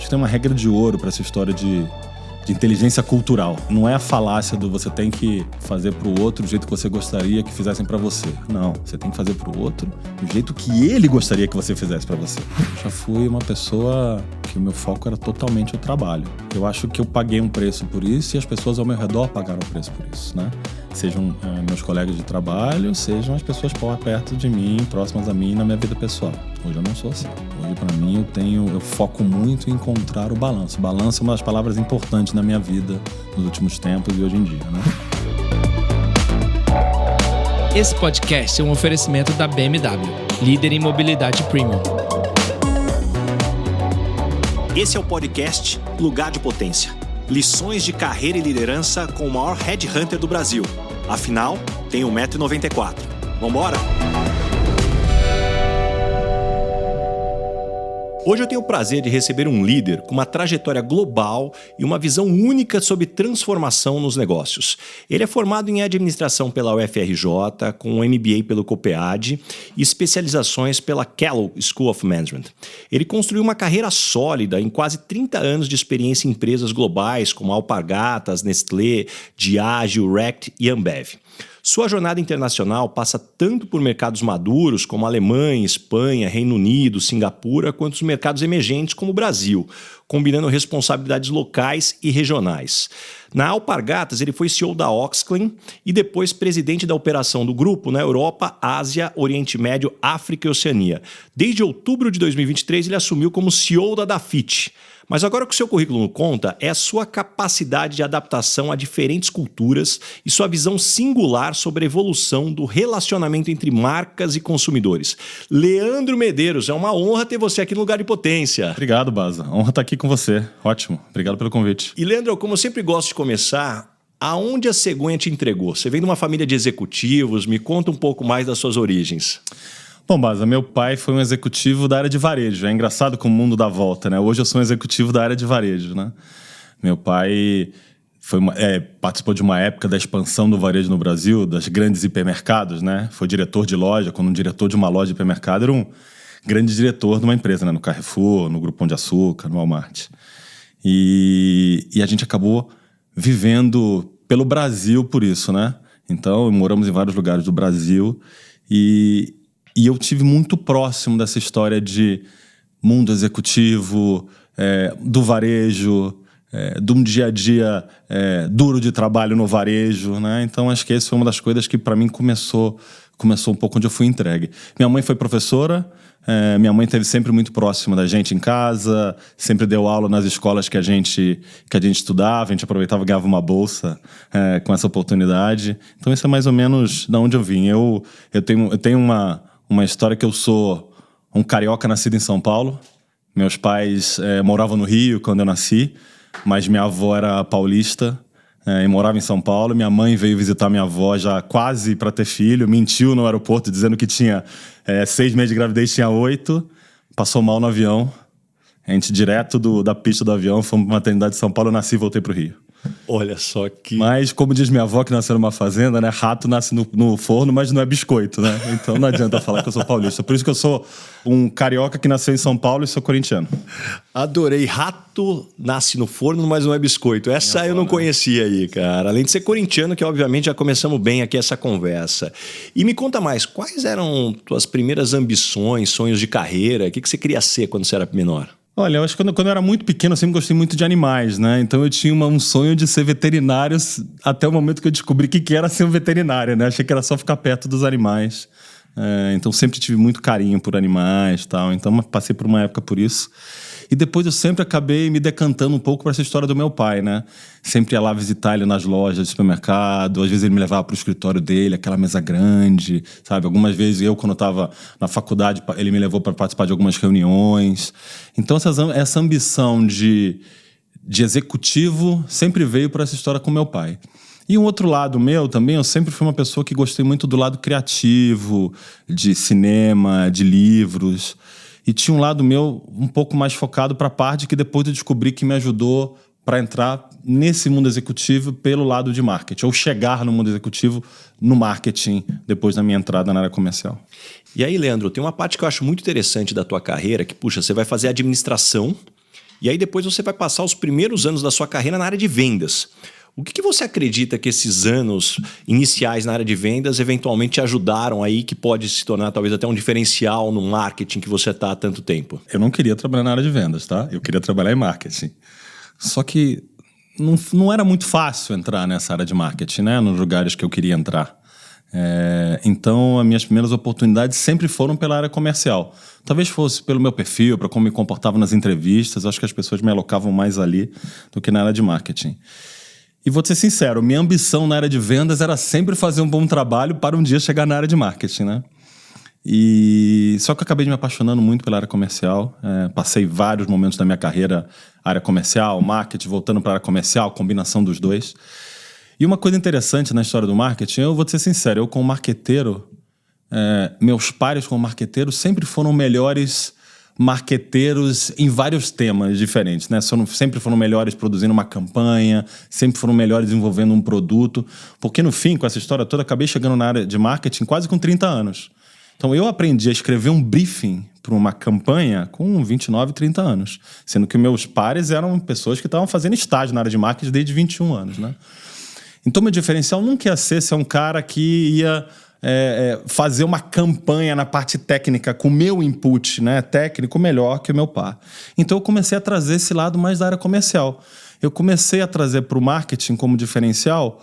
Acho que tem uma regra de ouro para essa história de inteligência cultural. Não é a falácia do você tem que fazer pro outro do jeito que você gostaria que fizessem para você. Não, você tem que fazer pro outro do jeito que ele gostaria que você fizesse para você. Eu já fui uma pessoa que o meu foco era totalmente o trabalho. Eu acho que eu paguei um preço por isso e as pessoas ao meu redor pagaram um preço por isso, né? Sejam meus colegas de trabalho, sejam as pessoas perto de mim, próximas a mim na minha vida pessoal. Hoje eu não sou assim. Hoje, para mim, eu foco muito em encontrar o balanço. Balanço é uma das palavras importantes na minha vida nos últimos tempos e hoje em dia, né? Esse podcast é um oferecimento da BMW, líder em mobilidade premium. Esse é o podcast Lugar de Potência. Lições de carreira e liderança com o maior headhunter do Brasil. Afinal, tem 1,94 m. Vambora? Hoje eu tenho o prazer de receber um líder com uma trajetória global e uma visão única sobre transformação nos negócios. Ele é formado em administração pela UFRJ, com um MBA pelo COPEAD e especializações pela Kellogg School of Management. Ele construiu uma carreira sólida em quase 30 anos de experiência em empresas globais como Alpargatas, Nestlé, Diageo, Reckitt e Ambev. Sua jornada internacional passa tanto por mercados maduros como Alemanha, Espanha, Reino Unido, Singapura, quanto os mercados emergentes como o Brasil, combinando responsabilidades locais e regionais. Na Alpargatas, ele foi CEO da Oxclean e depois presidente da operação do grupo na Europa, Ásia, Oriente Médio, África e Oceania. Desde outubro de 2023, ele assumiu como CEO da Dafiti. Mas agora o que o seu currículo não conta é a sua capacidade de adaptação a diferentes culturas e sua visão singular sobre a evolução do relacionamento entre marcas e consumidores. Leandro Medeiros, é uma honra ter você aqui no Lugar de Potência. Obrigado, Baza. Honra estar aqui com você. Ótimo. Obrigado pelo convite. E, Leandro, como eu sempre gosto de começar, aonde a cegonha te entregou? Você vem de uma família de executivos, me conta um pouco mais das suas origens. Bom, Baza, meu pai foi um executivo da área de varejo. É engraçado como o mundo dá volta, né? Hoje eu sou um executivo da área de varejo, né? Meu pai participou de uma época da expansão do varejo no Brasil, das grandes hipermercados, né? Foi diretor de loja, quando um diretor de uma loja de hipermercado era um grande diretor de uma empresa, né? No Carrefour, no Grupo Pão de Açúcar, no Walmart. E a gente acabou vivendo pelo Brasil por isso, né? Então, moramos em vários lugares do Brasil e eu tive muito próximo dessa história de mundo executivo, do varejo, de um dia a dia duro de trabalho no varejo, né? Então, acho que essa foi uma das coisas que, para mim, começou um pouco onde eu fui entregue. Minha mãe foi professora, minha mãe esteve sempre muito próxima da gente em casa, sempre deu aula nas escolas que a gente estudava, a gente aproveitava e ganhava uma bolsa com essa oportunidade. Então, isso é mais ou menos de onde eu vim. Eu tenho uma história que eu sou um carioca nascido em São Paulo. Meus pais moravam no Rio quando eu nasci, mas minha avó era paulista e morava em São Paulo. Minha mãe veio visitar minha avó já quase para ter filho, mentiu no aeroporto dizendo que tinha 6 meses de gravidez, tinha 8, passou mal no avião. A gente direto da pista do avião, fomos para a maternidade de São Paulo, eu nasci e voltei para o Rio. Olha só que... Mas, como diz minha avó, que nasceu numa fazenda, né? Rato nasce no forno, mas não é biscoito, né? Então não adianta falar que eu sou paulista. Por isso que eu sou um carioca que nasceu em São Paulo e sou corintiano. Adorei. Rato nasce no forno, mas não é biscoito. Essa eu não conhecia aí, cara. Além de ser corintiano, que obviamente já começamos bem aqui essa conversa. E me conta mais, quais eram tuas primeiras ambições, sonhos de carreira? O que você queria ser quando você era menor? Olha, eu acho que quando eu era muito pequeno, eu sempre gostei muito de animais, né? Então eu tinha um sonho de ser veterinário até o momento que eu descobri o que era ser um veterinário, né? Achei que era só ficar perto dos animais. Então sempre tive muito carinho por animais e tal. Então passei por uma época por isso. E depois eu sempre acabei me decantando um pouco para essa história do meu pai, né? Sempre ia lá visitar ele nas lojas de supermercado. Às vezes ele me levava para o escritório dele, aquela mesa grande, sabe? Algumas vezes eu, quando eu estava na faculdade, ele me levou para participar de algumas reuniões. Então essa ambição de executivo sempre veio por essa história com meu pai. E um outro lado meu também, eu sempre fui uma pessoa que gostei muito do lado criativo, de cinema, de livros. E tinha um lado meu um pouco mais focado para a parte que depois eu descobri que me ajudou para entrar nesse mundo executivo pelo lado de marketing, ou chegar no mundo executivo no marketing depois da minha entrada na área comercial. E aí, Leandro, tem uma parte que eu acho muito interessante da tua carreira, que, puxa, você vai fazer administração E aí depois você vai passar os primeiros anos da sua carreira na área de vendas. O que você acredita que esses anos iniciais na área de vendas eventualmente te ajudaram aí, que pode se tornar talvez até um diferencial no marketing que você está há tanto tempo? Eu não queria trabalhar na área de vendas, tá? Eu queria trabalhar em marketing. Só que não era muito fácil entrar nessa área de marketing, né? Nos lugares que eu queria entrar. Então, as minhas primeiras oportunidades sempre foram pela área comercial. Talvez fosse pelo meu perfil, para como me comportava nas entrevistas. Acho que as pessoas me alocavam mais ali do que na área de marketing. E vou ser sincero, minha ambição na área de vendas era sempre fazer um bom trabalho para um dia chegar na área de marketing, né? Só que eu acabei me apaixonando muito pela área comercial. Passei vários momentos da minha carreira, área comercial, marketing, voltando para a área comercial, combinação dos dois. E uma coisa interessante na história do marketing, eu vou ser sincero, eu como marqueteiro, meus pares como marqueteiro sempre foram melhores marqueteiros em vários temas diferentes, né? Sempre foram melhores produzindo uma campanha, sempre foram melhores desenvolvendo um produto, porque no fim, com essa história toda, acabei chegando na área de marketing quase com 30 anos. Então eu aprendi a escrever um briefing para uma campanha com 29, 30 anos, sendo que meus pares eram pessoas que estavam fazendo estágio na área de marketing desde 21 anos, né? Então meu diferencial nunca ia ser um cara que ia fazer uma campanha na parte técnica com o meu input, né, técnico melhor que o meu par. Então eu comecei a trazer esse lado mais da área comercial. Eu comecei a trazer para o marketing como diferencial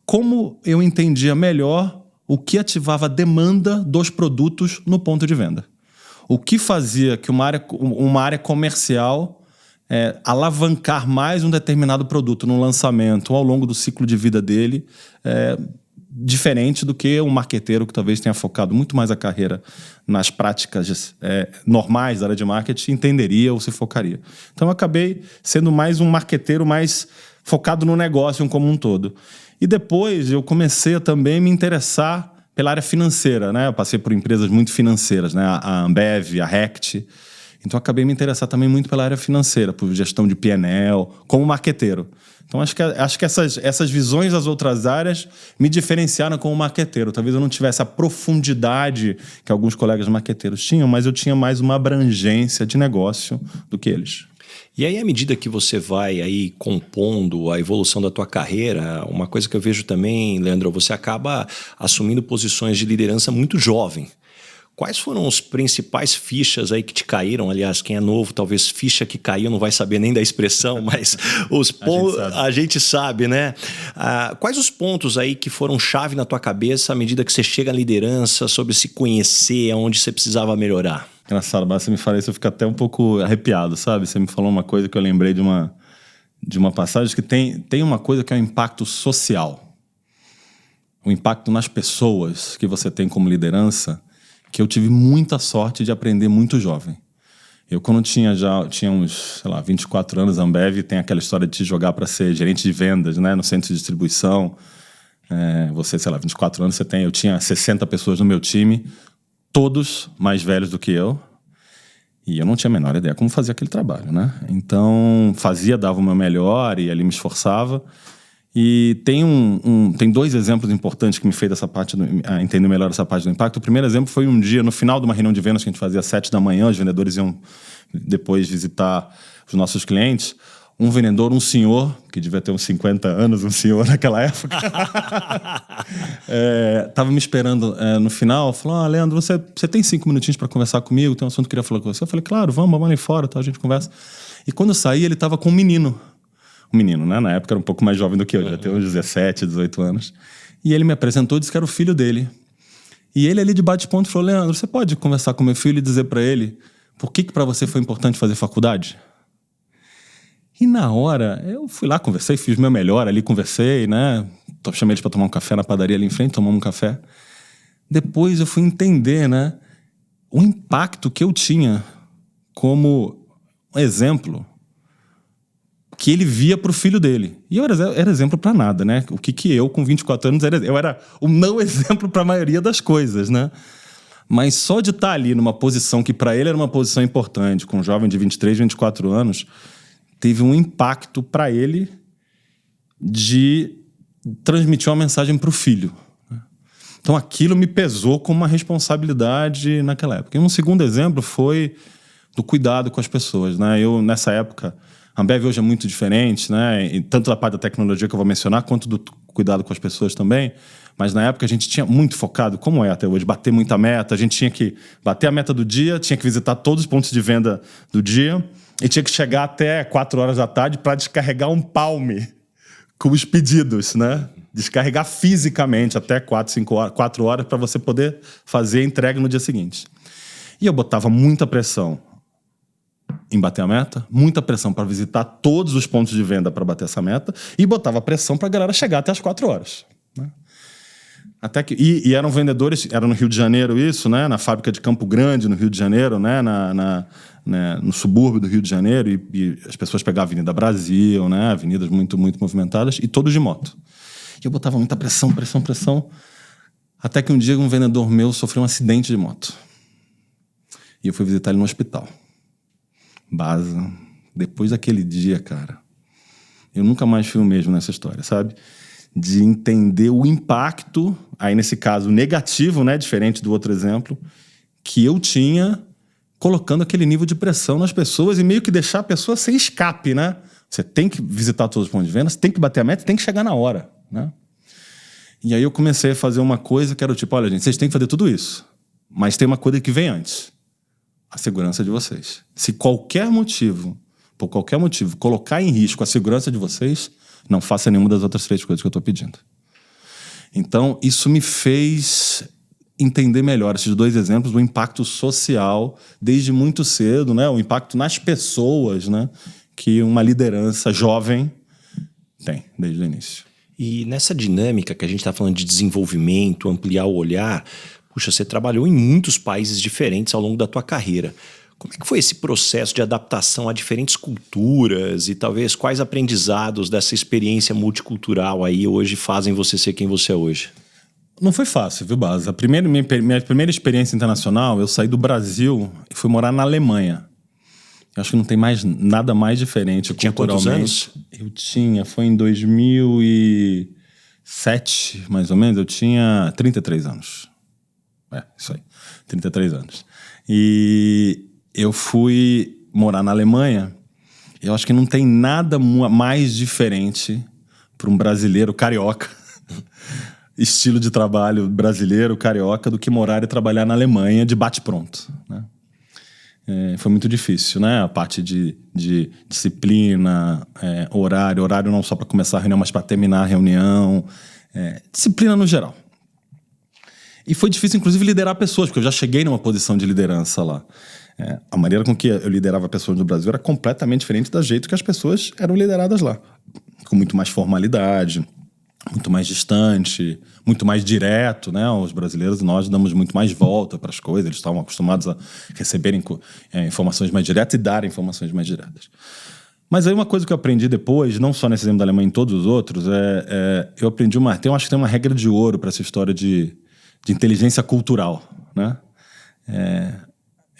como eu entendia melhor o que ativava a demanda dos produtos no ponto de venda. O que fazia que uma área comercial alavancar mais um determinado produto no lançamento ou ao longo do ciclo de vida dele, diferente do que um marqueteiro que talvez tenha focado muito mais a carreira nas práticas normais da área de marketing entenderia ou se focaria. Então eu acabei sendo mais um marqueteiro mais focado no negócio como um todo. E depois eu comecei a também me interessar pela área financeira, né? Eu passei por empresas muito financeiras, né? A Ambev, a Rect. Então eu acabei me interessar também muito pela área financeira, por gestão de P&L, como marqueteiro. Então, acho que essas visões das outras áreas me diferenciaram como marqueteiro. Talvez eu não tivesse a profundidade que alguns colegas marqueteiros tinham, mas eu tinha mais uma abrangência de negócio do que eles. E aí, à medida que você vai aí compondo a evolução da tua carreira, uma coisa que eu vejo também, Leandro, você acaba assumindo posições de liderança muito jovem. Quais foram os principais fichas aí que te caíram? Aliás, quem é novo, talvez ficha que caiu não vai saber nem da expressão, mas os pontos a gente sabe, né? Quais os pontos aí que foram chave na tua cabeça à medida que você chega à liderança, sobre se conhecer, aonde você precisava melhorar? Engraçado, mas você me fala isso, eu fico até um pouco arrepiado, sabe? Você me falou uma coisa que eu lembrei de uma passagem que tem uma coisa que é o impacto social. O impacto nas pessoas que você tem como liderança, que eu tive muita sorte de aprender muito jovem. Eu, quando tinha uns, 24 anos, a Ambev tem aquela história de te jogar para ser gerente de vendas, né, no centro de distribuição. Você, 24 anos, eu tinha 60 pessoas no meu time, todos mais velhos do que eu, e eu não tinha a menor ideia como fazer aquele trabalho, né? Então, dava o meu melhor e ali me esforçava. E tem dois exemplos importantes que me fez entender melhor essa parte do impacto. O primeiro exemplo foi um dia, no final de uma reunião de vendas que a gente fazia às 7 da manhã, os vendedores iam depois visitar os nossos clientes. Um vendedor, um senhor, que devia ter uns 50 anos, um senhor naquela época, estava me esperando no final, falou, Leandro, você tem 5 minutinhos para conversar comigo? Tem um assunto que eu queria falar com você. Eu falei, claro, vamos ali fora, tá, a gente conversa. E quando eu saí, ele estava com um menino, né? Na época era um pouco mais jovem do que eu, já tem uns 17, 18 anos. E ele me apresentou e disse que era o filho dele. E ele ali de bate-ponto falou, Leandro, você pode conversar com meu filho e dizer para ele por que para você foi importante fazer faculdade? E na hora, eu fui lá, conversei, fiz o meu melhor ali, conversei, né? Chamei eles para tomar um café na padaria ali em frente, tomamos um café. Depois eu fui entender, né, o impacto que eu tinha como exemplo que ele via pro filho dele. E eu era exemplo para nada, né? O que eu, com 24 anos, eu era o não exemplo para a maioria das coisas, né? Mas só de estar ali numa posição que para ele era uma posição importante, com um jovem de 23, 24 anos, teve um impacto para ele de transmitir uma mensagem para o filho. Então aquilo me pesou como uma responsabilidade naquela época. E um segundo exemplo foi do cuidado com as pessoas, né? Eu, nessa época, a Ambev hoje é muito diferente, né? E tanto da parte da tecnologia que eu vou mencionar, quanto do cuidado com as pessoas também. Mas na época a gente tinha muito focado, como é até hoje, bater muita meta. A gente tinha que bater a meta do dia, tinha que visitar todos os pontos de venda do dia e tinha que chegar até 4 horas da tarde para descarregar um palme com os pedidos, né? Descarregar fisicamente até 4 horas para você poder fazer a entrega no dia seguinte. E eu botava muita pressão em bater a meta, muita pressão para visitar todos os pontos de venda para bater essa meta e botava pressão para a galera chegar até as 4 horas. Né? Até que, e eram vendedores, era no Rio de Janeiro isso, né? Na fábrica de Campo Grande, no Rio de Janeiro, né? No subúrbio do Rio de Janeiro, e as pessoas pegavam a Avenida Brasil, né? Avenidas muito, muito movimentadas, e todos de moto. E eu botava muita pressão, até que um dia um vendedor meu sofreu um acidente de moto. E eu fui visitar ele no hospital. Baza. Depois daquele dia, cara, eu nunca mais fui o mesmo nessa história, sabe? De entender o impacto, aí nesse caso negativo, né, diferente do outro exemplo, que eu tinha colocando aquele nível de pressão nas pessoas e meio que deixar a pessoa sem escape, né? Você tem que visitar todos os pontos de venda, você tem que bater a meta, tem que chegar na hora, né? E aí eu comecei a fazer uma coisa que era o tipo, olha gente, vocês têm que fazer tudo isso, mas tem uma coisa que vem antes, a segurança de vocês. Se por qualquer motivo, colocar em risco a segurança de vocês, não faça nenhuma das outras 3 coisas que eu estou pedindo. Então, isso me fez entender melhor esses 2 exemplos do impacto social desde muito cedo, né? O impacto nas pessoas, né? Que uma liderança jovem tem desde o início. E nessa dinâmica que a gente está falando de desenvolvimento, ampliar o olhar, puxa, você trabalhou em muitos países diferentes ao longo da tua carreira. Como é que foi esse processo de adaptação a diferentes culturas e talvez quais aprendizados dessa experiência multicultural aí hoje fazem você ser quem você é hoje? Não foi fácil, viu, Baza? Minha primeira experiência internacional, eu saí do Brasil e fui morar na Alemanha. Eu acho que não tem nada mais diferente culturalmente. Tinha quantos anos? Eu tinha, foi em 2007, mais ou menos, eu tinha 33 anos. Isso aí, 33 anos. E eu fui morar na Alemanha, eu acho que não tem nada mais diferente para um brasileiro carioca, estilo de trabalho brasileiro carioca, do que morar e trabalhar na Alemanha de bate-pronto, né? Foi muito difícil, né? A parte de disciplina, horário não só para começar a reunião, mas para terminar a reunião, disciplina no geral. E foi difícil, inclusive, liderar pessoas, porque eu já cheguei numa posição de liderança lá. A maneira com que eu liderava pessoas no Brasil era completamente diferente do jeito que as pessoas eram lideradas lá. Com muito mais formalidade, muito mais distante, muito mais direto, né? Os brasileiros, nós damos muito mais volta para as coisas, eles estavam acostumados a receberem informações mais diretas e darem informações mais diretas. Mas aí uma coisa que eu aprendi depois, não só nesse exemplo da Alemanha, em todos os outros, eu aprendi eu acho que tem uma regra de ouro para essa história de inteligência cultural, né?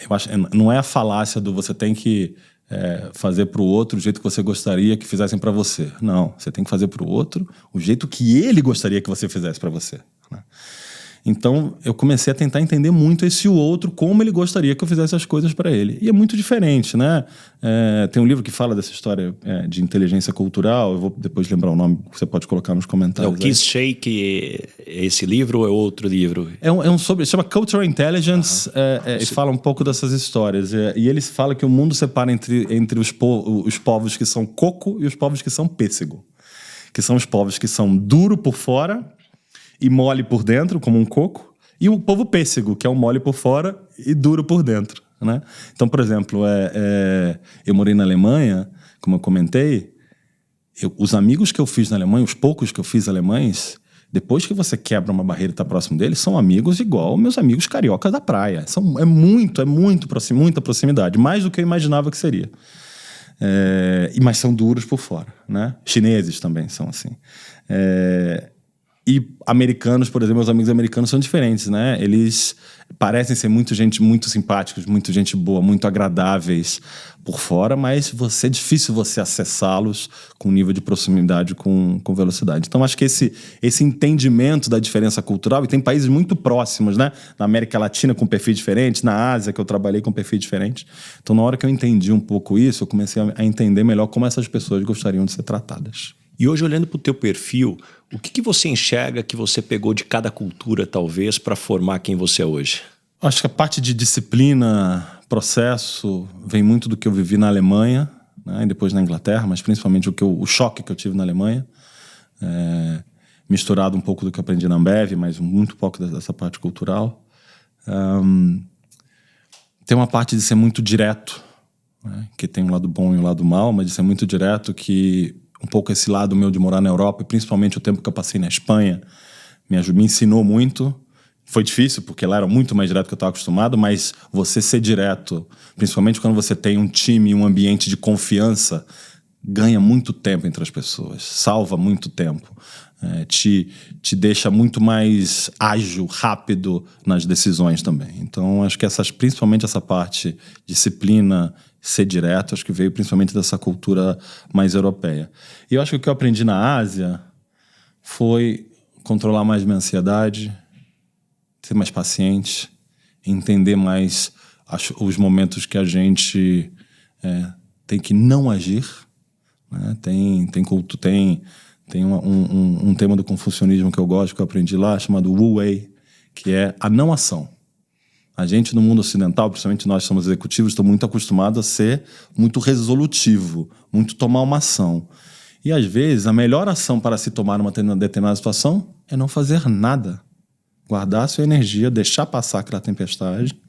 Eu acho, não é a falácia do você tem que fazer para o outro o jeito que você gostaria que fizessem para você. Não, você tem que fazer para o outro o jeito que ele gostaria que você fizesse para você, né? Então, eu comecei a tentar entender muito esse outro, como ele gostaria que eu fizesse as coisas para ele. E é muito diferente, né? Tem um livro que fala dessa história de inteligência cultural, eu vou depois lembrar o nome, você pode colocar nos comentários. O Keith Shake, esse livro ou é outro livro? Chama Cultural Intelligence, e fala um pouco dessas histórias. E eles falam que o mundo separa entre os povos que são coco e os povos que são pêssego. Que são os povos que são duro por fora e mole por dentro, como um coco, e o povo pêssego, que é um mole por fora e duro por dentro, né? Então, por exemplo, eu morei na Alemanha, como eu comentei, os amigos que eu fiz na Alemanha, os poucos que eu fiz alemães, depois que você quebra uma barreira e está próximo deles, são amigos igual meus amigos cariocas da praia. Muita proximidade, mais do que eu imaginava que seria. Mas são duros por fora, né? Chineses também são assim. E americanos, por exemplo, meus amigos americanos são diferentes, né? Eles parecem ser muito simpáticos, muito gente boa, muito agradáveis por fora, mas é difícil você acessá-los com nível de proximidade, com velocidade. Então, acho que esse entendimento da diferença cultural, e tem países muito próximos, né? Na América Latina com perfil diferente, na Ásia, que eu trabalhei com perfil diferente. Então, na hora que eu entendi um pouco isso, eu comecei a entender melhor como essas pessoas gostariam de ser tratadas. E hoje, olhando para o teu perfil, o que você enxerga que você pegou de cada cultura, talvez, para formar quem você é hoje? Acho que a parte de disciplina, processo, vem muito do que eu vivi na Alemanha, né, e depois na Inglaterra, mas principalmente o choque que eu tive na Alemanha. Misturado um pouco do que eu aprendi na Ambev, mas muito pouco dessa parte cultural. Tem uma parte de ser muito direto, né, que tem um lado bom e um lado mal, mas de ser muito direto, que um pouco esse lado meu de morar na Europa, e principalmente o tempo que eu passei na Espanha, me ensinou muito. Foi difícil, porque lá era muito mais direto que eu estava acostumado, mas você ser direto, principalmente quando você tem um time e um ambiente de confiança, ganha muito tempo entre as pessoas, salva muito tempo, te deixa muito mais ágil, rápido nas decisões também. Então, acho que principalmente essa parte, disciplina, ser direto, acho que veio principalmente dessa cultura mais europeia. E eu acho que o que eu aprendi na Ásia foi controlar mais minha ansiedade, ser mais paciente, entender mais os momentos que a gente tem que não agir, né? Tem um tema do confucionismo que eu gosto, que eu aprendi lá, chamado Wu Wei, que é a não ação. A gente, no mundo ocidental, principalmente nós somos executivos, estamos muito acostumados a ser muito resolutivo, muito tomar uma ação. E, às vezes, a melhor ação para se tomar numa determinada situação é não fazer nada. Guardar a sua energia, deixar passar aquela tempestade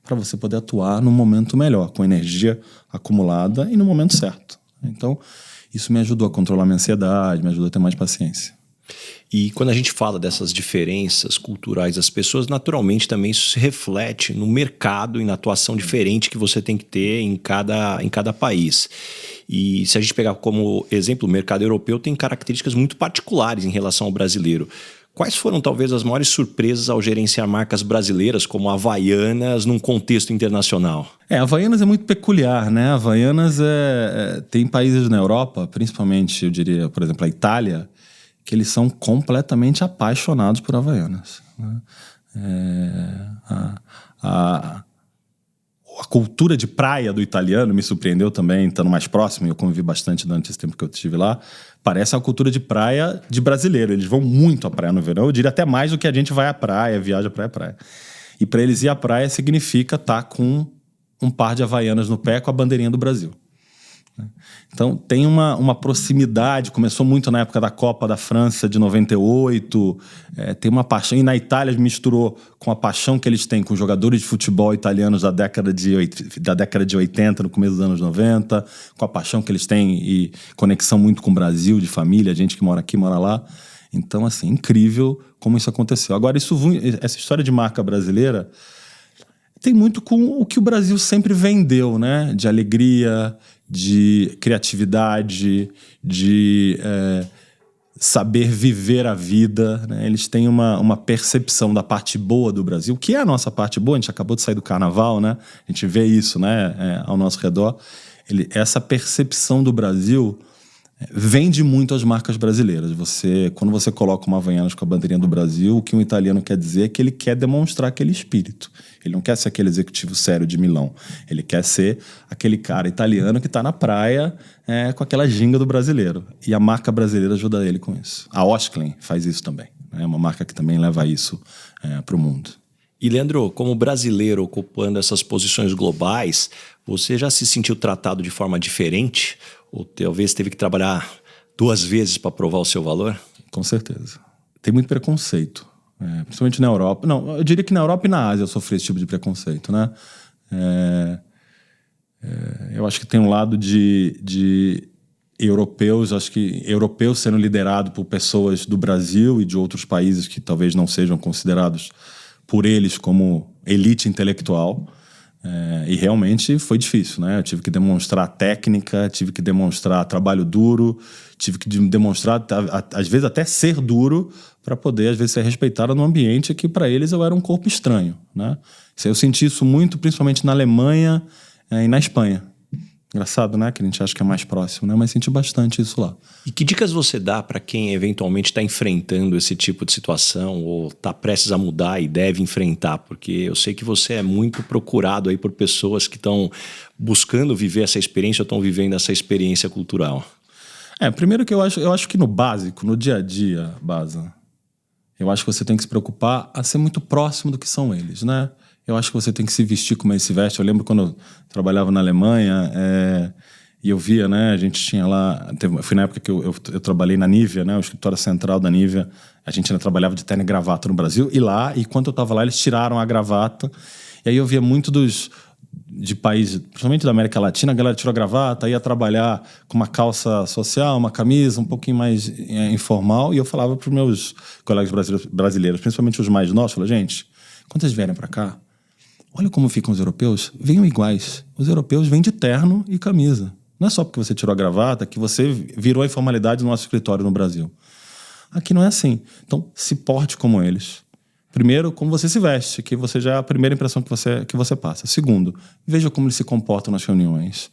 para você poder atuar num momento melhor, com energia acumulada e no momento certo. Então, isso me ajudou a controlar minha ansiedade, me ajudou a ter mais paciência. E quando a gente fala dessas diferenças culturais das pessoas, naturalmente também isso se reflete no mercado e na atuação diferente que você tem que ter em cada país. E se a gente pegar como exemplo, o mercado europeu tem características muito particulares em relação ao brasileiro. Quais foram talvez as maiores surpresas ao gerenciar marcas brasileiras como a Havaianas num contexto internacional? A Havaianas é muito peculiar, né? A Havaianas tem países na Europa, principalmente, eu diria, por exemplo, a Itália, que eles são completamente apaixonados por Havaianas, né? A cultura de praia do italiano me surpreendeu também, estando mais próximo, e eu convivi bastante durante esse tempo que eu estive lá. Parece a cultura de praia de brasileiro. Eles vão muito à praia no verão, eu diria até mais do que a gente vai à praia, viaja praia. E para eles ir à praia significa estar com um par de Havaianas no pé com a bandeirinha do Brasil. Então tem uma proximidade, começou muito na época da Copa da França de 98, tem uma paixão, e na Itália misturou com a paixão que eles têm com jogadores de futebol italianos da década de 80, no começo dos anos 90, com a paixão que eles têm e conexão muito com o Brasil, de família, gente que mora aqui, mora lá. Então, assim, incrível como isso aconteceu. Agora, essa história de marca brasileira tem muito com o que o Brasil sempre vendeu, né? De alegria, de criatividade, de saber viver a vida, né? Eles têm uma percepção da parte boa do Brasil, que é a nossa parte boa. A gente acabou de sair do carnaval, né? A gente vê isso, né? Ao nosso redor. Essa percepção do Brasil vende muito as marcas brasileiras. Quando você coloca uma Havaianas com a bandeirinha do Brasil, o que um italiano quer dizer é que ele quer demonstrar aquele espírito. Ele não quer ser aquele executivo sério de Milão. Ele quer ser aquele cara italiano que está na praia com aquela ginga do brasileiro. E a marca brasileira ajuda ele com isso. A Osklen faz isso também. É uma marca que também leva isso para o mundo. E, Leandro, como brasileiro ocupando essas posições globais, você já se sentiu tratado de forma diferente? Ou talvez teve que trabalhar 2 vezes para provar o seu valor? Com certeza. Tem muito preconceito, principalmente na Europa. Não, eu diria que na Europa e na Ásia eu sofri esse tipo de preconceito, né? Eu acho que tem um lado de europeus, acho que europeus sendo liderados por pessoas do Brasil e de outros países que talvez não sejam considerados por eles como elite intelectual, E realmente foi difícil, né? Eu tive que demonstrar técnica, tive que demonstrar trabalho duro, tive que demonstrar, às vezes, até ser duro para poder, às vezes, ser respeitado num ambiente que, para eles, eu era um corpo estranho, né? Eu senti isso muito, principalmente na Alemanha e na Espanha. Engraçado, né? Que a gente acha que é mais próximo, né? Mas senti bastante isso lá. E que dicas você dá para quem eventualmente está enfrentando esse tipo de situação ou está prestes a mudar e deve enfrentar? Porque eu sei que você é muito procurado aí por pessoas que estão buscando viver essa experiência ou estão vivendo essa experiência cultural. Primeiro que eu acho que no básico, no dia a dia, Baza, eu acho que você tem que se preocupar a ser muito próximo do que são eles, né? Eu acho que você tem que se vestir como eles se vestem. Eu lembro quando eu trabalhava na Alemanha e eu via, né? A gente tinha lá... Foi na época que eu trabalhei na Nivea, né? O escritório central da Nivea. A gente ainda trabalhava de terno e gravata no Brasil. E quando eu estava lá, eles tiraram a gravata. E aí eu via muito de países, principalmente da América Latina, a galera tirou a gravata, ia trabalhar com uma calça social, uma camisa um pouquinho mais informal. E eu falava para os meus colegas brasileiros, principalmente os mais novos, eu falava, gente, quando vocês vierem para cá, olha como ficam os europeus, venham iguais. Os europeus vêm de terno e camisa. Não é só porque você tirou a gravata que você virou a informalidade no nosso escritório no Brasil. Aqui não é assim. Então, se porte como eles. Primeiro, como você se veste, que você já é a primeira impressão que você passa. Segundo, veja como eles se comportam nas reuniões.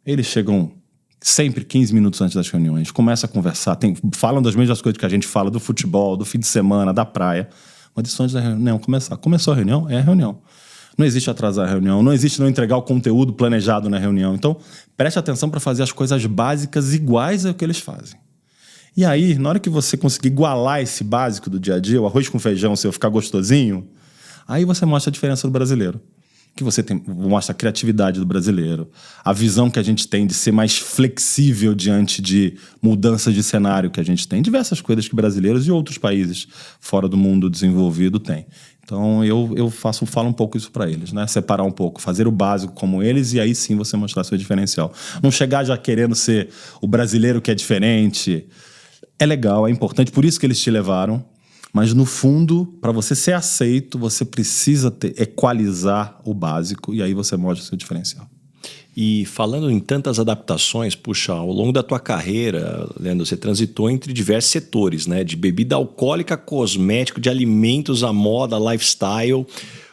Eles chegam sempre 15 minutos antes das reuniões, começam a conversar, falam das mesmas coisas que a gente fala do futebol, do fim de semana, da praia. Mas isso antes da reunião começar. Começou a reunião? É a reunião. Não existe atrasar a reunião, não existe não entregar o conteúdo planejado na reunião. Então, preste atenção para fazer as coisas básicas iguais ao que eles fazem. E aí, na hora que você conseguir igualar esse básico do dia a dia, o arroz com feijão seu ficar gostosinho, aí você mostra a diferença do brasileiro. Que você mostra a criatividade do brasileiro, a visão que a gente tem de ser mais flexível diante de mudanças de cenário que a gente tem. Diversas coisas que brasileiros e outros países fora do mundo desenvolvido têm. Então, eu falo um pouco isso para eles, né? Separar um pouco, fazer o básico como eles e aí sim você mostrar seu diferencial. Não chegar já querendo ser o brasileiro que é diferente. É legal, é importante, por isso que eles te levaram. Mas, no fundo, para você ser aceito, você precisa equalizar o básico e aí você mostra o seu diferencial. E falando em tantas adaptações, puxa, ao longo da tua carreira, Leandro, você transitou entre diversos setores, né? De bebida alcoólica, cosmético, de alimentos, a moda, lifestyle.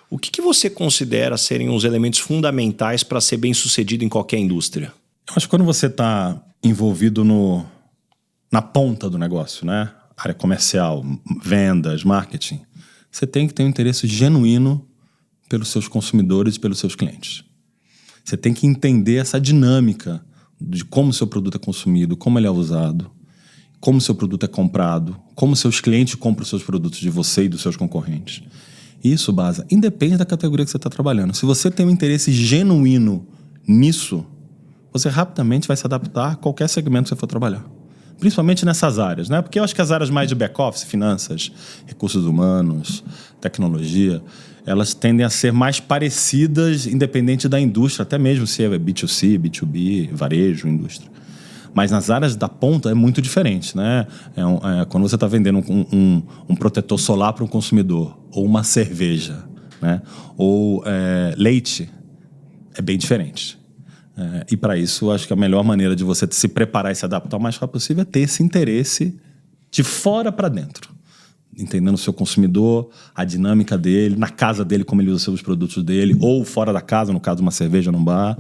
O que você considera serem os elementos fundamentais para ser bem-sucedido em qualquer indústria? Eu acho que quando você está envolvido na ponta do negócio, né? Área comercial, vendas, marketing, você tem que ter um interesse genuíno pelos seus consumidores e pelos seus clientes. Você tem que entender essa dinâmica de como o seu produto é consumido, como ele é usado, como o seu produto é comprado, como seus clientes compram os seus produtos de você e dos seus concorrentes. Isso, Baza, independe da categoria que você está trabalhando. Se você tem um interesse genuíno nisso, você rapidamente vai se adaptar a qualquer segmento que você for trabalhar. Principalmente nessas áreas, né? Porque eu acho que as áreas mais de back-office, finanças, recursos humanos, tecnologia, elas tendem a ser mais parecidas, independente da indústria, até mesmo se é B2C, B2B, varejo, indústria. Mas nas áreas da ponta é muito diferente, né? Quando você está vendendo um protetor solar para um consumidor, ou uma cerveja, né? Ou leite, é bem diferente. E para isso, acho que a melhor maneira de você se preparar e se adaptar o mais rápido possível é ter esse interesse de fora para dentro. Entendendo o seu consumidor, a dinâmica dele, na casa dele, como ele usa os produtos dele, ou fora da casa, no caso de uma cerveja num bar.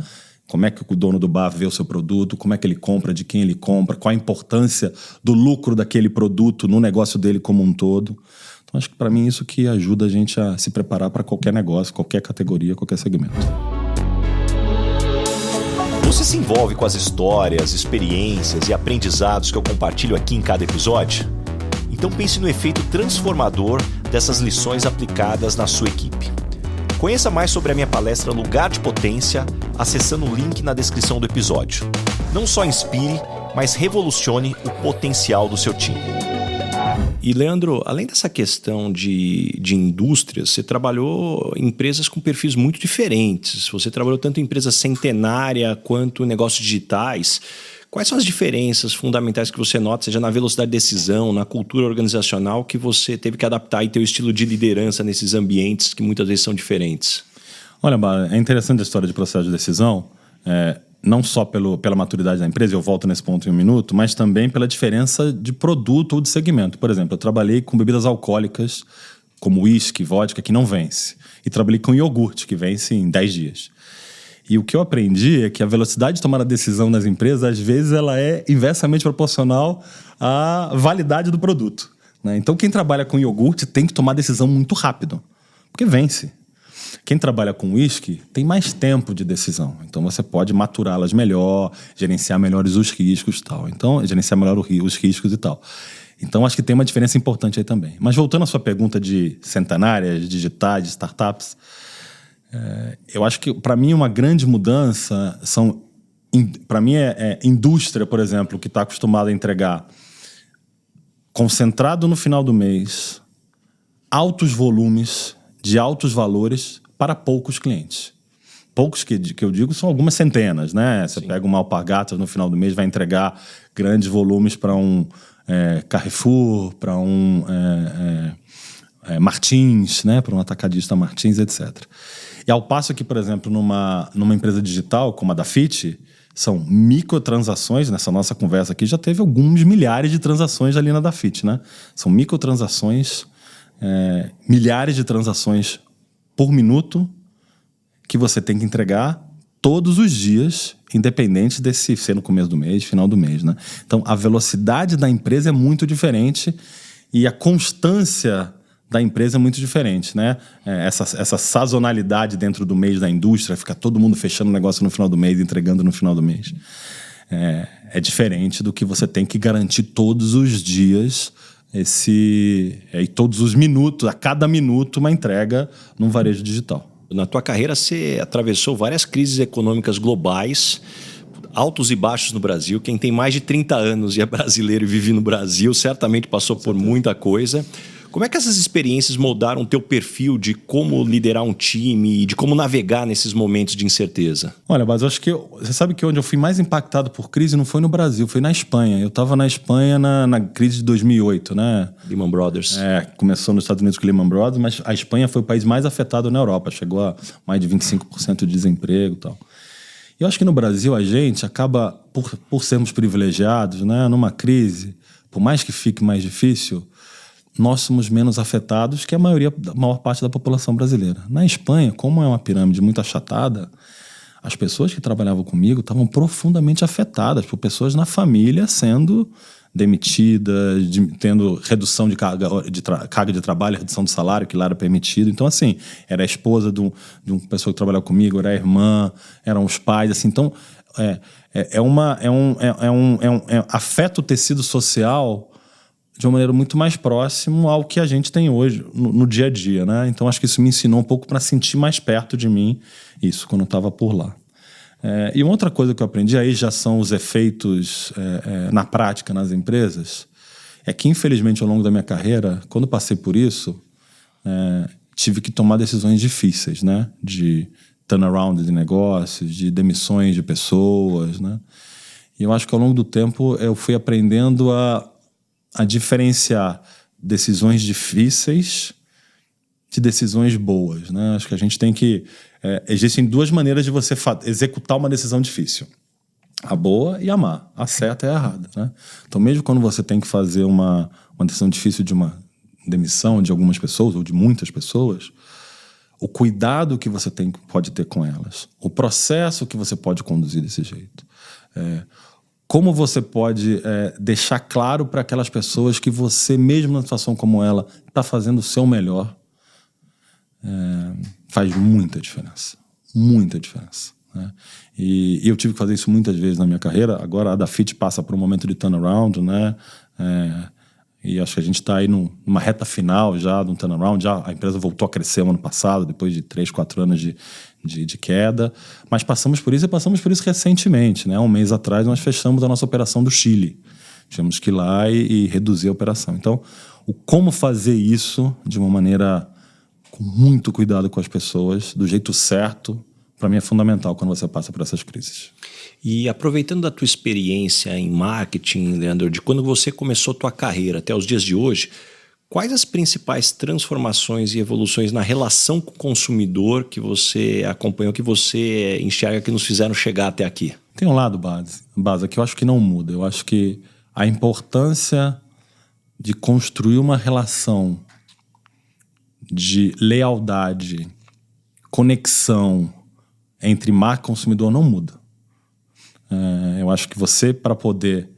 Como é que o dono do bar vê o seu produto, como é que ele compra, de quem ele compra, qual a importância do lucro daquele produto no negócio dele como um todo. Então, acho que para mim isso que ajuda a gente a se preparar para qualquer negócio, qualquer categoria, qualquer segmento. Você se envolve com as histórias, experiências e aprendizados que eu compartilho aqui em cada episódio? Então pense no efeito transformador dessas lições aplicadas na sua equipe. Conheça mais sobre a minha palestra Lugar de Potência acessando o link na descrição do episódio. Não só inspire, mas revolucione o potencial do seu time. E, Leandro, além dessa questão de indústrias, você trabalhou em empresas com perfis muito diferentes. Você trabalhou tanto em empresa centenária quanto em negócios digitais. Quais são as diferenças fundamentais que você nota, seja na velocidade de decisão, na cultura organizacional, que você teve que adaptar e ter o estilo de liderança nesses ambientes que muitas vezes são diferentes? Olha, é interessante a história de processo de decisão, não só pela maturidade da empresa, eu volto nesse ponto em um minuto, mas também pela diferença de produto ou de segmento. Por exemplo, eu trabalhei com bebidas alcoólicas, como uísque, vodka, que não vence. E trabalhei com iogurte, que vence em 10 dias. E o que eu aprendi é que a velocidade de tomar a decisão nas empresas, às vezes, ela é inversamente proporcional à validade do produto, né? Então, quem trabalha com iogurte tem que tomar decisão muito rápido, porque vence. Quem trabalha com uísque tem mais tempo de decisão. Então, você pode maturá-las melhor, gerenciar melhores os riscos e tal. Então, gerenciar melhor os riscos e tal. Então, acho que tem uma diferença importante aí também. Mas voltando à sua pergunta de centenárias, digitais, de startups, eu acho que, para mim, uma grande mudança para mim, indústria, por exemplo, que está acostumada a entregar concentrado no final do mês, altos volumes, de altos valores, para poucos clientes. Poucos que eu digo são algumas centenas, né? Você pega uma Alpargatas no final do mês, vai entregar grandes volumes para um Carrefour, para um Martins, né? Para um atacadista Martins, etc. E ao passo que, por exemplo, numa empresa digital como a da Fit, são microtransações. Nessa nossa conversa aqui já teve alguns milhares de transações ali na da Fit, né? São microtransações, milhares de transações por minuto que você tem que entregar todos os dias, independente desse ser no começo do mês, final do mês, né? Então, a velocidade da empresa é muito diferente e a constância da empresa é muito diferente, né? Essa sazonalidade dentro do mês da indústria, fica todo mundo fechando o negócio no final do mês, entregando no final do mês. É diferente do que você tem que garantir todos os dias e todos os minutos, a cada minuto, uma entrega num varejo digital. Na tua carreira, você atravessou várias crises econômicas globais, altos e baixos no Brasil. Quem tem mais de 30 anos e é brasileiro e vive no Brasil, certamente passou por muita coisa. Como é que essas experiências moldaram o teu perfil de como liderar um time e de como navegar nesses momentos de incerteza? Olha, mas eu acho que você sabe que onde eu fui mais impactado por crise não foi no Brasil, foi na Espanha. Eu estava na Espanha na crise de 2008, né? Lehman Brothers. Começou nos Estados Unidos com Lehman Brothers, mas a Espanha foi o país mais afetado na Europa. Chegou a mais de 25% de desemprego e tal. E eu acho que no Brasil a gente acaba, por sermos privilegiados, né, numa crise, por mais que fique mais difícil, nós somos menos afetados que a maior parte da população brasileira. Na Espanha, como é uma pirâmide muito achatada, as pessoas que trabalhavam comigo estavam profundamente afetadas por pessoas na família sendo demitidas, tendo redução de carga de trabalho, redução de salário, que lá era permitido. Então, assim, era a esposa de uma pessoa que trabalhava comigo, era a irmã, eram os pais, assim. Então, afeta o tecido social de uma maneira muito mais próxima ao que a gente tem hoje, no dia a dia, né? Então, acho que isso me ensinou um pouco para sentir mais perto de mim isso, quando eu estava por lá. E uma outra coisa que eu aprendi, aí já são os efeitos na prática nas empresas, é que, infelizmente, ao longo da minha carreira, quando passei por isso, tive que tomar decisões difíceis, né? De turnaround de negócios, de demissões de pessoas, né? E eu acho que, ao longo do tempo, eu fui aprendendo a diferenciar decisões difíceis de decisões boas, né? Acho que a gente tem que... existem duas maneiras de você executar uma decisão difícil. A boa e a má. A certa e a errada, né? Então, mesmo quando você tem que fazer uma decisão difícil de uma demissão de algumas pessoas ou de muitas pessoas, o cuidado que você pode ter com elas, o processo que você pode conduzir desse jeito, como você pode deixar claro para aquelas pessoas que você, mesmo numa situação como ela, está fazendo o seu melhor, faz muita diferença. Muita diferença, né? E eu tive que fazer isso muitas vezes na minha carreira. Agora a da Fit passa por um momento de turnaround, né? E acho que a gente está aí numa reta final já de um turnaround. Já a empresa voltou a crescer no ano passado, depois de 3, 4 anos de queda. Mas passamos por isso recentemente, né? Um mês atrás nós fechamos a nossa operação do Chile. Tivemos que ir lá e reduzir a operação. Então, como fazer isso de uma maneira com muito cuidado com as pessoas, do jeito certo, para mim é fundamental quando você passa por essas crises. E aproveitando da tua experiência em marketing, Leandro, de quando você começou a tua carreira até os dias de hoje, Quais as principais transformações e evoluções na relação com o consumidor que você acompanhou, que você enxerga que nos fizeram chegar até aqui? Tem um lado, Baza, que eu acho que não muda. Eu acho que a importância de construir uma relação de lealdade, conexão entre marca e consumidor não muda. Eu acho que você, para poder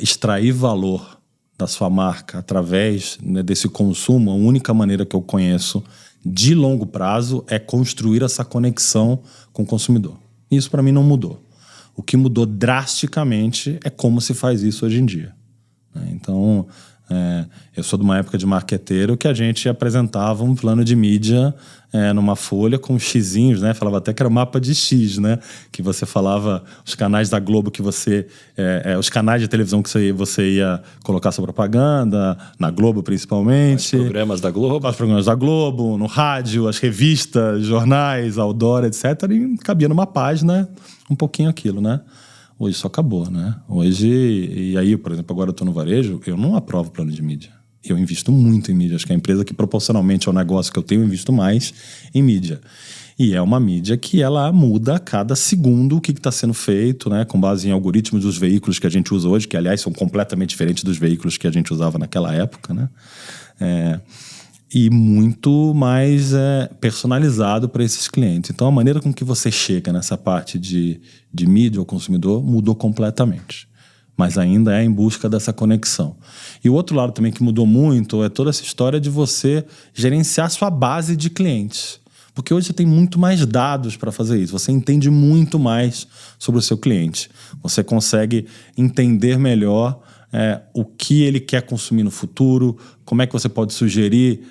extrair valor da sua marca através, né, desse consumo, a única maneira que eu conheço de longo prazo é construir essa conexão com o consumidor. Isso para mim não mudou. O que mudou drasticamente é como se faz isso hoje em dia. Então, eu sou de uma época de marqueteiro que a gente apresentava um plano de mídia numa folha com xizinhos, né? Falava até que era mapa de X, né? Que você falava os canais da Globo que você... os canais de televisão que você ia colocar sua propaganda, na Globo principalmente. Os programas da Globo. Os programas da Globo, no rádio, as revistas, jornais, outdoor, etc. E cabia numa página um pouquinho aquilo, né? Hoje isso acabou, né? Hoje, e aí, por exemplo, agora eu estou no varejo, eu não aprovo plano de mídia. Eu invisto muito em mídia. Acho que é a empresa que proporcionalmente ao negócio que eu tenho, eu invisto mais em mídia. E é uma mídia que ela muda a cada segundo o que está sendo feito, né? Com base em algoritmos dos veículos que a gente usa hoje, que aliás são completamente diferentes dos veículos que a gente usava naquela época, né? E muito mais personalizado para esses clientes. Então, a maneira com que você chega nessa parte de mídia ao consumidor mudou completamente. Mas ainda é em busca dessa conexão. E o outro lado também que mudou muito é toda essa história de você gerenciar sua base de clientes. Porque hoje você tem muito mais dados para fazer isso. Você entende muito mais sobre o seu cliente. Você consegue entender melhor o que ele quer consumir no futuro, como é que você pode sugerir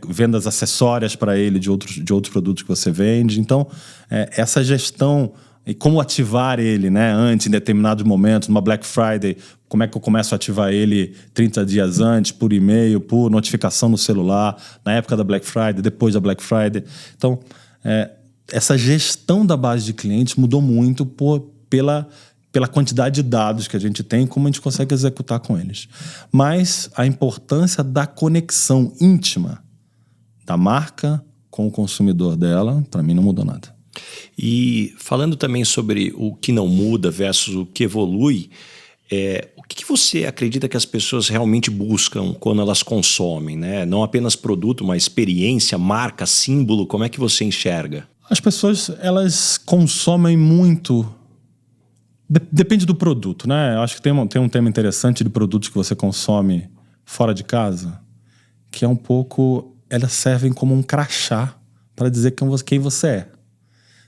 vendas acessórias para ele de outros produtos que você vende. Então, essa gestão e como ativar ele, né, antes, em determinados momentos, numa Black Friday, como é que eu começo a ativar ele 30 dias antes, por e-mail, por notificação no celular, na época da Black Friday, depois da Black Friday. Então, essa gestão da base de clientes mudou muito pela quantidade de dados que a gente tem e como a gente consegue executar com eles. Mas a importância da conexão íntima da marca com o consumidor dela, para mim, não mudou nada. E falando também sobre o que não muda versus o que evolui, o que você acredita que as pessoas realmente buscam quando elas consomem, né? Não apenas produto, mas experiência, marca, símbolo, como é que você enxerga? As pessoas, elas consomem muito... Depende do produto, né? Eu acho que tem um tema interessante de produtos que você consome fora de casa, que é um pouco... Elas servem como um crachá para dizer quem você é.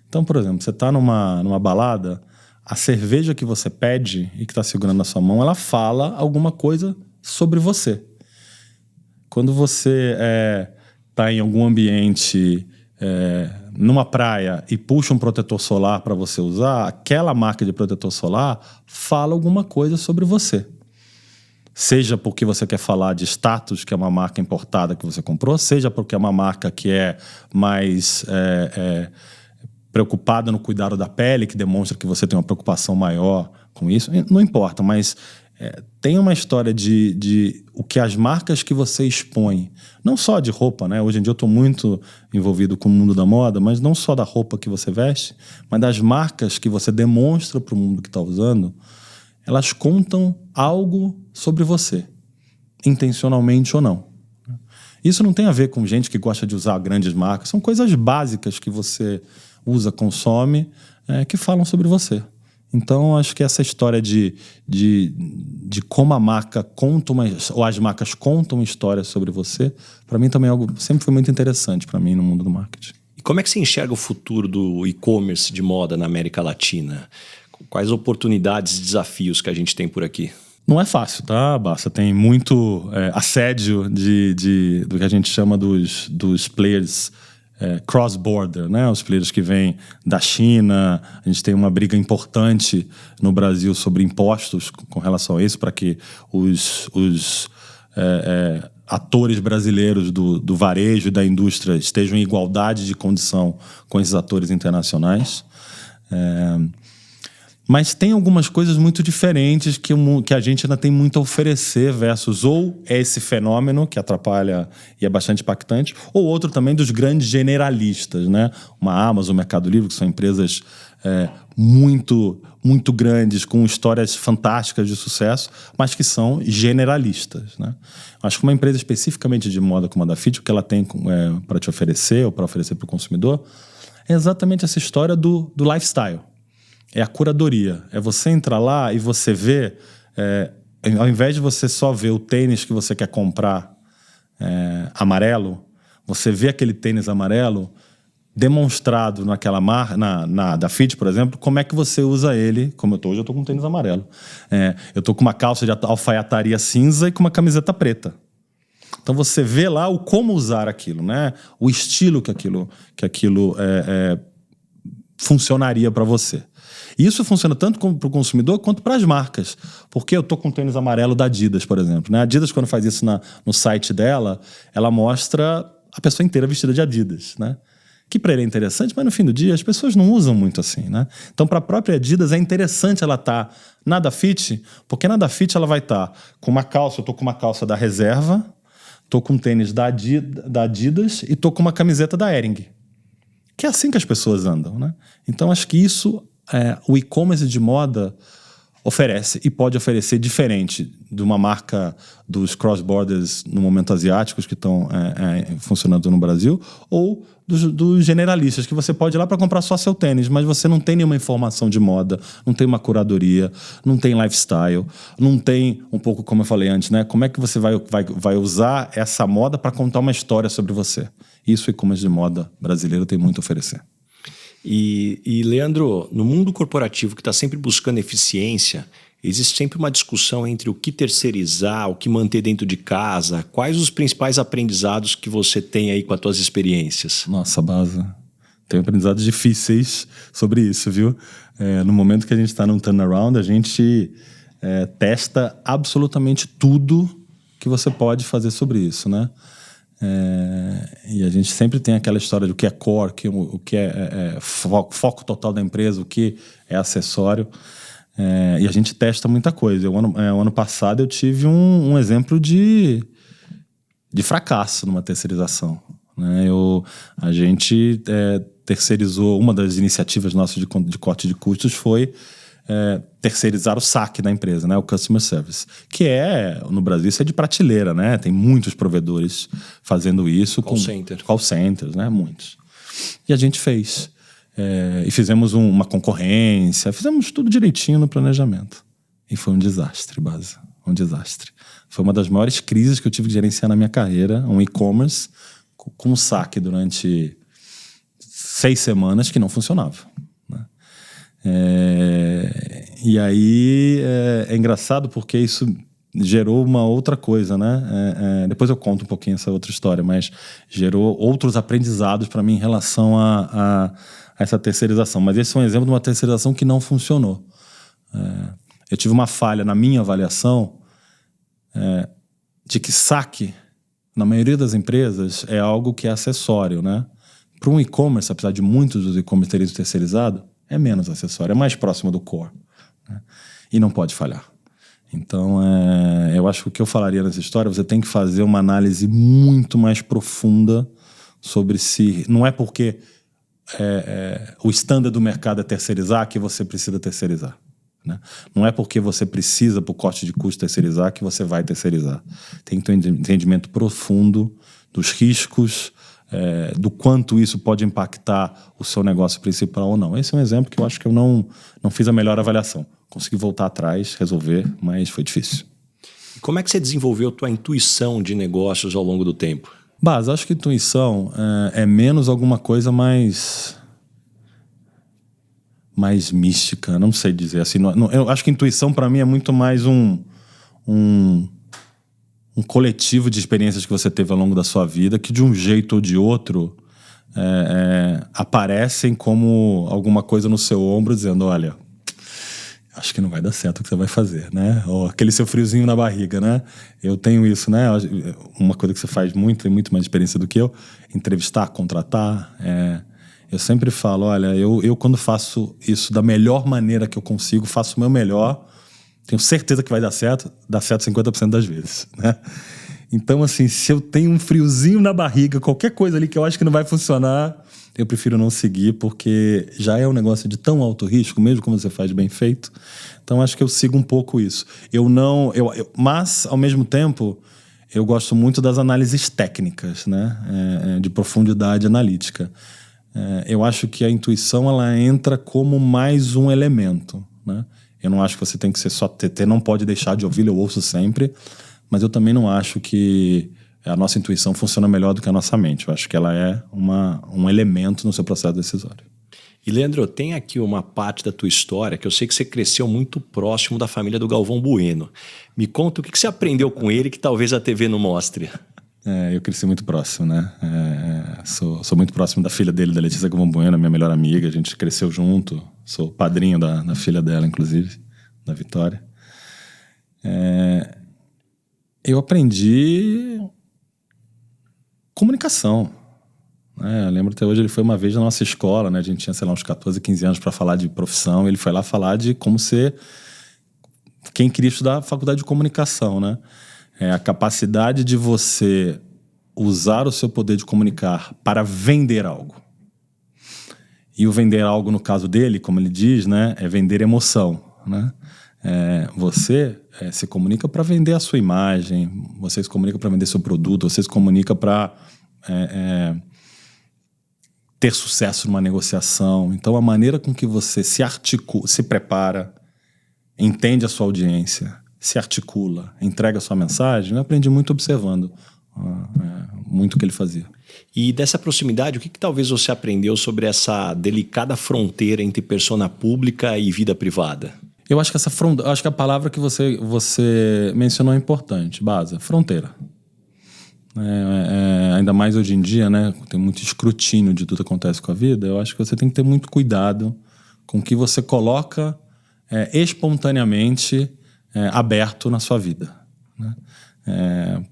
Então, por exemplo, você está numa balada, a cerveja que você pede e que está segurando na sua mão, ela fala alguma coisa sobre você. Quando você está em algum ambiente, numa praia, e puxa um protetor solar para você usar, aquela marca de protetor solar fala alguma coisa sobre você. Seja porque você quer falar de status, que é uma marca importada que você comprou, seja porque é uma marca que é mais... preocupada no cuidado da pele, que demonstra que você tem uma preocupação maior com isso. Não importa, mas tem uma história de o que as marcas que você expõe, não só de roupa, né? Hoje em dia eu estou muito envolvido com o mundo da moda, mas não só da roupa que você veste, mas das marcas que você demonstra para o mundo que está usando, elas contam algo sobre você, intencionalmente ou não. Isso não tem a ver com gente que gosta de usar grandes marcas, são coisas básicas que você usa, consome, que falam sobre você. Então, acho que essa história de como a marca conta ou as marcas contam histórias sobre você, para mim também é algo sempre foi muito interessante para mim no mundo do marketing. E como é que você enxerga o futuro do e-commerce de moda na América Latina? Quais oportunidades e desafios que a gente tem por aqui? Não é fácil, tá, Bassa? Tem muito assédio do que a gente chama dos players cross-border, né? Os players que vêm da China. A gente tem uma briga importante no Brasil sobre impostos com relação a isso, para que os atores brasileiros do varejo e da indústria estejam em igualdade de condição com esses atores internacionais. Mas tem algumas coisas muito diferentes que a gente ainda tem muito a oferecer versus ou é esse fenômeno que atrapalha e é bastante impactante, ou outro também dos grandes generalistas, né? Uma Amazon, o Mercado Livre, que são empresas muito, muito grandes, com histórias fantásticas de sucesso, mas que são generalistas, né? Acho que uma empresa especificamente de moda como a da Fit, o que ela tem para te oferecer ou para oferecer para o consumidor, é exatamente essa história do lifestyle. É a curadoria. É você entrar lá e você ver, ao invés de você só ver o tênis que você quer comprar amarelo, você vê aquele tênis amarelo demonstrado naquela da Fit, por exemplo, como é que você usa ele. Como hoje eu estou com um tênis amarelo. Eu estou com uma calça de alfaiataria cinza e com uma camiseta preta. Então você vê lá o como usar aquilo, né? O estilo que aquilo funcionaria para você. E isso funciona tanto para o consumidor quanto para as marcas. Porque eu estou com um tênis amarelo da Adidas, por exemplo, né? A Adidas, quando faz isso no site dela, ela mostra a pessoa inteira vestida de Adidas, né? Que para ele é interessante, mas no fim do dia as pessoas não usam muito assim, né? Então, para a própria Adidas é interessante ela estar na da Fit, porque na da Fit ela vai estar com uma calça, eu estou com uma calça da Reserva, estou com um tênis da Adidas e estou com uma camiseta da Hering. Que é assim que as pessoas andam, né? Então, acho que isso o e-commerce de moda oferece e pode oferecer diferente de uma marca dos cross-borders no momento asiáticos que estão funcionando no Brasil ou dos generalistas, que você pode ir lá para comprar só seu tênis, mas você não tem nenhuma informação de moda, não tem uma curadoria, não tem lifestyle, não tem, um pouco como eu falei antes, né? Como é que você vai usar essa moda para contar uma história sobre você? Isso o e-commerce de moda brasileiro tem muito a oferecer. E Leandro, no mundo corporativo que está sempre buscando eficiência, existe sempre uma discussão entre o que terceirizar, o que manter dentro de casa. Quais os principais aprendizados que você tem aí com as tuas experiências? Nossa, Baza, tenho aprendizados difíceis sobre isso, viu? No momento que a gente está num turnaround, a gente testa absolutamente tudo que você pode fazer sobre isso, né? E a gente sempre tem aquela história do que é core, o que é foco total da empresa, o que é acessório. E a gente testa muita coisa. O ano passado eu tive um exemplo de fracasso numa terceirização, né? A gente terceirizou, uma das iniciativas nossas de corte de custos foi terceirizar o saque da empresa, né? O Customer Service, que no Brasil isso é de prateleira, né? Tem muitos provedores fazendo isso. Call centers, né? Muitos. E a gente fez. E fizemos uma concorrência, fizemos tudo direitinho no planejamento. E foi um desastre, Baza. Um desastre. Foi uma das maiores crises que eu tive que gerenciar na minha carreira, um e-commerce com um saque durante 6 semanas que não funcionava. E aí é engraçado porque isso gerou uma outra coisa, né? Depois eu conto um pouquinho essa outra história, mas gerou outros aprendizados para mim em relação a essa terceirização. Mas esse é um exemplo de uma terceirização que não funcionou. Eu tive uma falha na minha avaliação de que saque, na maioria das empresas, é algo que é acessório, né? Para um e-commerce, apesar de muitos dos e-commerce terem sido terceirizados, é menos acessório, é mais próximo do core, né? E não pode falhar. Então, eu acho que o que eu falaria nessa história, você tem que fazer uma análise muito mais profunda sobre se... Não é porque o standard do mercado é terceirizar que você precisa terceirizar, né? Não é porque você precisa, por corte de custo, terceirizar que você vai terceirizar. Tem que ter um entendimento profundo dos riscos, do quanto isso pode impactar o seu negócio principal ou não. Esse é um exemplo que eu acho que eu não fiz a melhor avaliação. Consegui voltar atrás, resolver, mas foi difícil. E como é que você desenvolveu a tua intuição de negócios ao longo do tempo? Bas, acho que intuição é menos alguma coisa mais mística, não sei dizer assim. Eu acho que intuição para mim é muito mais um coletivo de experiências que você teve ao longo da sua vida, que de um jeito ou de outro aparecem como alguma coisa no seu ombro dizendo, olha, acho que não vai dar certo o que você vai fazer, né? Ou aquele seu friozinho na barriga, né? Eu tenho isso, né? Uma coisa que você faz muito, tem muito mais experiência do que eu, entrevistar, contratar. Eu sempre falo, olha, eu quando faço isso da melhor maneira que eu consigo, faço o meu melhor, tenho certeza que vai dar certo 50% das vezes, né? Então, assim, se eu tenho um friozinho na barriga, qualquer coisa ali que eu acho que não vai funcionar, eu prefiro não seguir, porque já é um negócio de tão alto risco, mesmo quando você faz bem feito. Então, acho que eu sigo um pouco isso. Mas, ao mesmo tempo, eu gosto muito das análises técnicas, né? De profundidade analítica. Eu acho que a intuição, ela entra como mais um elemento, né? Eu não acho que você tem que ser só TT, não pode deixar de ouvir, eu ouço sempre, mas eu também não acho que a nossa intuição funciona melhor do que a nossa mente. Eu acho que ela é um elemento no seu processo decisório. E, Leandro, tem aqui uma parte da tua história que eu sei que você cresceu muito próximo da família do Galvão Bueno. Me conta o que você aprendeu com ele que talvez a TV não mostre. Eu cresci muito próximo, né? Sou muito próximo da filha dele, da Letícia Galvão Bueno, minha melhor amiga. A gente cresceu junto. Sou padrinho da filha dela, inclusive, da Vitória. Eu aprendi comunicação. Eu lembro até hoje, ele foi uma vez na nossa escola, né? A gente tinha, sei lá, uns 14, 15 anos para falar de profissão. Ele foi lá falar de como ser quem queria estudar a faculdade de comunicação, né? A capacidade de você usar o seu poder de comunicar para vender algo. E o vender algo, no caso dele, como ele diz, né, é vender emoção, né? Você se comunica para vender a sua imagem, você se comunica para vender seu produto, você se comunica para ter sucesso numa negociação. Então, a maneira com que você se articula, se prepara, entende a sua audiência, se articula, entrega a sua mensagem, eu aprendi muito observando muito o que ele fazia. E dessa proximidade, o que talvez você aprendeu sobre essa delicada fronteira entre persona pública e vida privada? Eu acho que acho que a palavra que você mencionou é importante, Baza, fronteira. Ainda mais hoje em dia, né, tem muito escrutínio de tudo que acontece com a vida. Eu acho que você tem que ter muito cuidado com o que você coloca espontaneamente aberto na sua vida, né?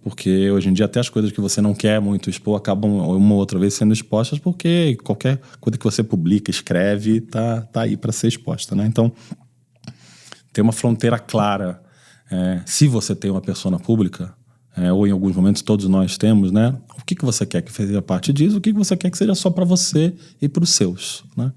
Porque hoje em dia até as coisas que você não quer muito expor acabam uma ou outra vez sendo expostas, porque qualquer coisa que você publica, escreve, tá aí para ser exposta, né? Então, ter uma fronteira clara, se você tem uma persona pública, ou em alguns momentos todos nós temos, né? O que você quer que seja parte disso, o que você quer que seja só para você e para os seus, né?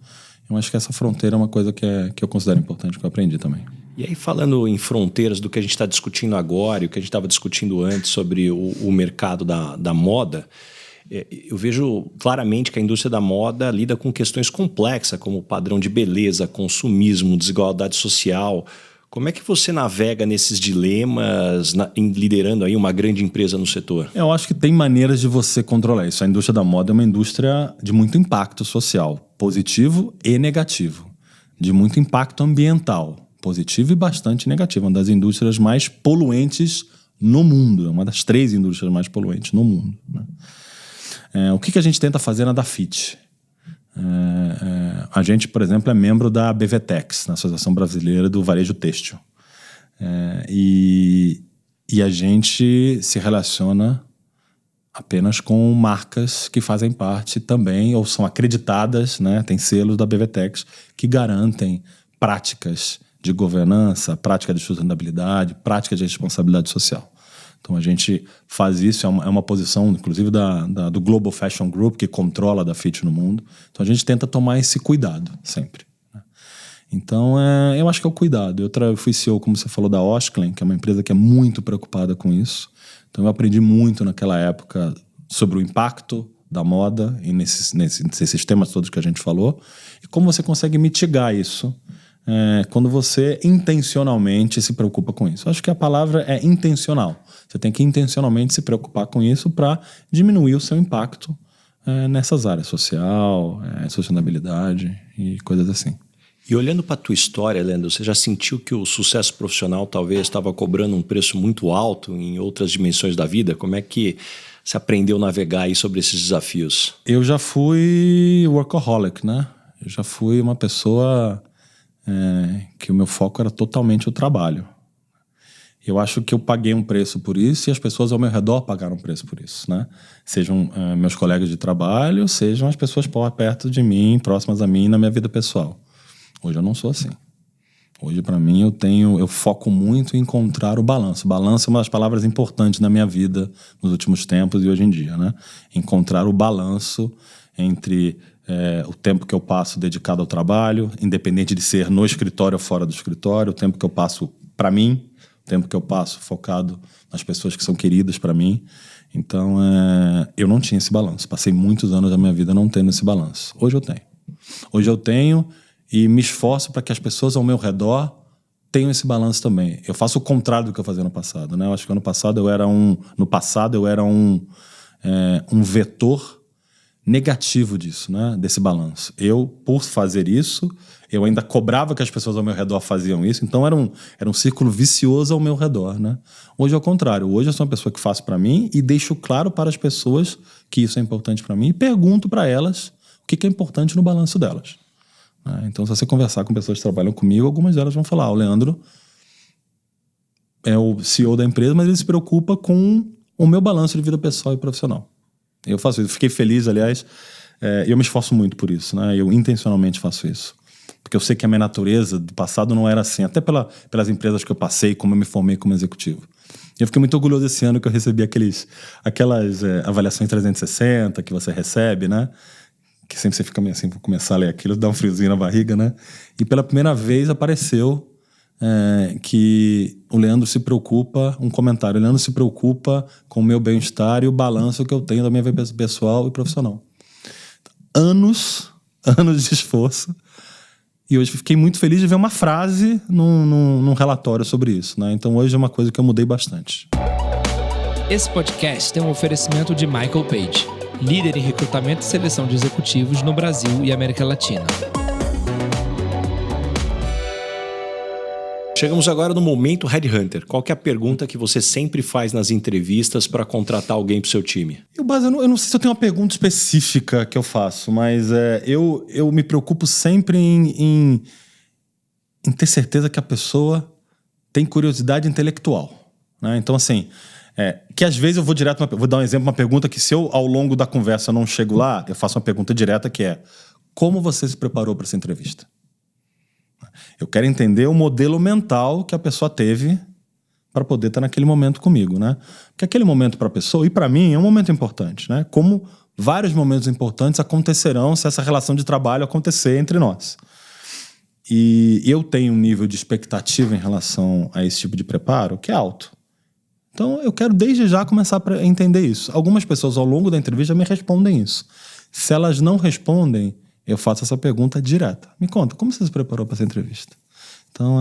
Eu acho que essa fronteira é uma coisa que eu considero importante, que eu aprendi também. E aí, falando em fronteiras do que a gente está discutindo agora e o que a gente estava discutindo antes sobre o mercado da moda, eu vejo claramente que a indústria da moda lida com questões complexas, como padrão de beleza, consumismo, desigualdade social. Como é que você navega nesses dilemas, liderando aí uma grande empresa no setor? Eu acho que tem maneiras de você controlar isso. A indústria da moda é uma indústria de muito impacto social, positivo e negativo, de muito impacto ambiental, positivo e bastante negativo. Uma das indústrias mais poluentes no mundo. É uma das 3 indústrias mais poluentes no mundo, né? O que a gente tenta fazer na Dafit? A gente, por exemplo, é membro da BVTEX, na Associação Brasileira do Varejo Têxtil. E a gente se relaciona apenas com marcas que fazem parte também, ou são acreditadas, né? Tem selos da BVTEX que garantem práticas de governança, prática de sustentabilidade, prática de responsabilidade social. Então a gente faz isso, é uma posição, inclusive, do Global Fashion Group, que controla a Dafit no mundo. Então a gente tenta tomar esse cuidado sempre, né? Então eu acho que é o cuidado. Eu fui CEO, como você falou, da Osklen, que é uma empresa que é muito preocupada com isso. Então eu aprendi muito naquela época sobre o impacto da moda e nesses temas todos que a gente falou, e como você consegue mitigar isso quando você intencionalmente se preocupa com isso. Eu acho que a palavra é intencional. Você tem que intencionalmente se preocupar com isso para diminuir o seu impacto nessas áreas, social, sustentabilidade e coisas assim. E olhando para a tua história, Leandro, você já sentiu que o sucesso profissional talvez estava cobrando um preço muito alto em outras dimensões da vida? Como é que você aprendeu a navegar aí sobre esses desafios? Eu já fui workaholic, né? Eu já fui uma pessoa que o meu foco era totalmente o trabalho. Eu acho que eu paguei um preço por isso e as pessoas ao meu redor pagaram um preço por isso, né? Sejam meus colegas de trabalho, sejam as pessoas perto de mim, próximas a mim na minha vida pessoal. Hoje eu não sou assim. Hoje, para mim, eu foco muito em encontrar o balanço. Balanço é uma das palavras importantes na minha vida nos últimos tempos e hoje em dia, né? Encontrar o balanço entre o tempo que eu passo dedicado ao trabalho, independente de ser no escritório ou fora do escritório, o tempo que eu passo para mim, o tempo que eu passo focado nas pessoas que são queridas para mim. Então, eu não tinha esse balanço. Passei muitos anos da minha vida não tendo esse balanço. Hoje eu tenho. Hoje eu tenho e me esforço para que as pessoas ao meu redor tenham esse balanço também. Eu faço o contrário do que eu fazia no passado, né? Eu acho que no passado eu era um vetor negativo disso, né? Desse balanço. Eu, por fazer isso, eu ainda cobrava que as pessoas ao meu redor faziam isso, então era um círculo vicioso ao meu redor, né? Hoje é o contrário. Hoje eu sou uma pessoa que faço para mim e deixo claro para as pessoas que isso é importante para mim e pergunto para elas o que é importante no balanço delas. Então, se você conversar com pessoas que trabalham comigo, algumas delas vão falar: o Leandro é o CEO da empresa, mas ele se preocupa com o meu balanço de vida pessoal e profissional. Eu faço isso. Fiquei feliz, aliás. Eu me esforço muito por isso, né? Eu intencionalmente faço isso. Porque eu sei que a minha natureza do passado não era assim. Até pelas empresas que eu passei, como eu me formei como executivo. Eu fiquei muito orgulhoso esse ano que eu recebi aquelas avaliações 360 que você recebe, né? Que sempre você fica meio assim, vou começar a ler aquilo, dá um friozinho na barriga, né? E pela primeira vez apareceu que o Leandro se preocupa, um comentário, o Leandro se preocupa com o meu bem-estar e o balanço que eu tenho da minha vida pessoal e profissional. Anos de esforço. E hoje fiquei muito feliz de ver uma frase num relatório sobre isso, né? Então hoje é uma coisa que eu mudei bastante. Esse podcast tem um oferecimento de Michael Page, líder em recrutamento e seleção de executivos no Brasil e América Latina. Chegamos agora no momento Headhunter. Qual que é a pergunta que você sempre faz nas entrevistas para contratar alguém para o seu time? Eu não sei se eu tenho uma pergunta específica que eu faço, mas eu me preocupo sempre em ter certeza que a pessoa tem curiosidade intelectual, né? Então, assim, que às vezes eu vou direto... Vou dar um exemplo, uma pergunta que se eu, ao longo da conversa, não chego lá, eu faço uma pergunta direta que é: como você se preparou para essa entrevista? Eu quero entender o modelo mental que a pessoa teve para poder estar naquele momento comigo, né? Porque aquele momento para a pessoa, e para mim, é um momento importante, né? Como vários momentos importantes acontecerão se essa relação de trabalho acontecer entre nós. E eu tenho um nível de expectativa em relação a esse tipo de preparo que é alto. Então, eu quero desde já começar a entender isso. Algumas pessoas ao longo da entrevista me respondem isso. Se elas não respondem, eu faço essa pergunta direta. Me conta, como você se preparou para essa entrevista? Então,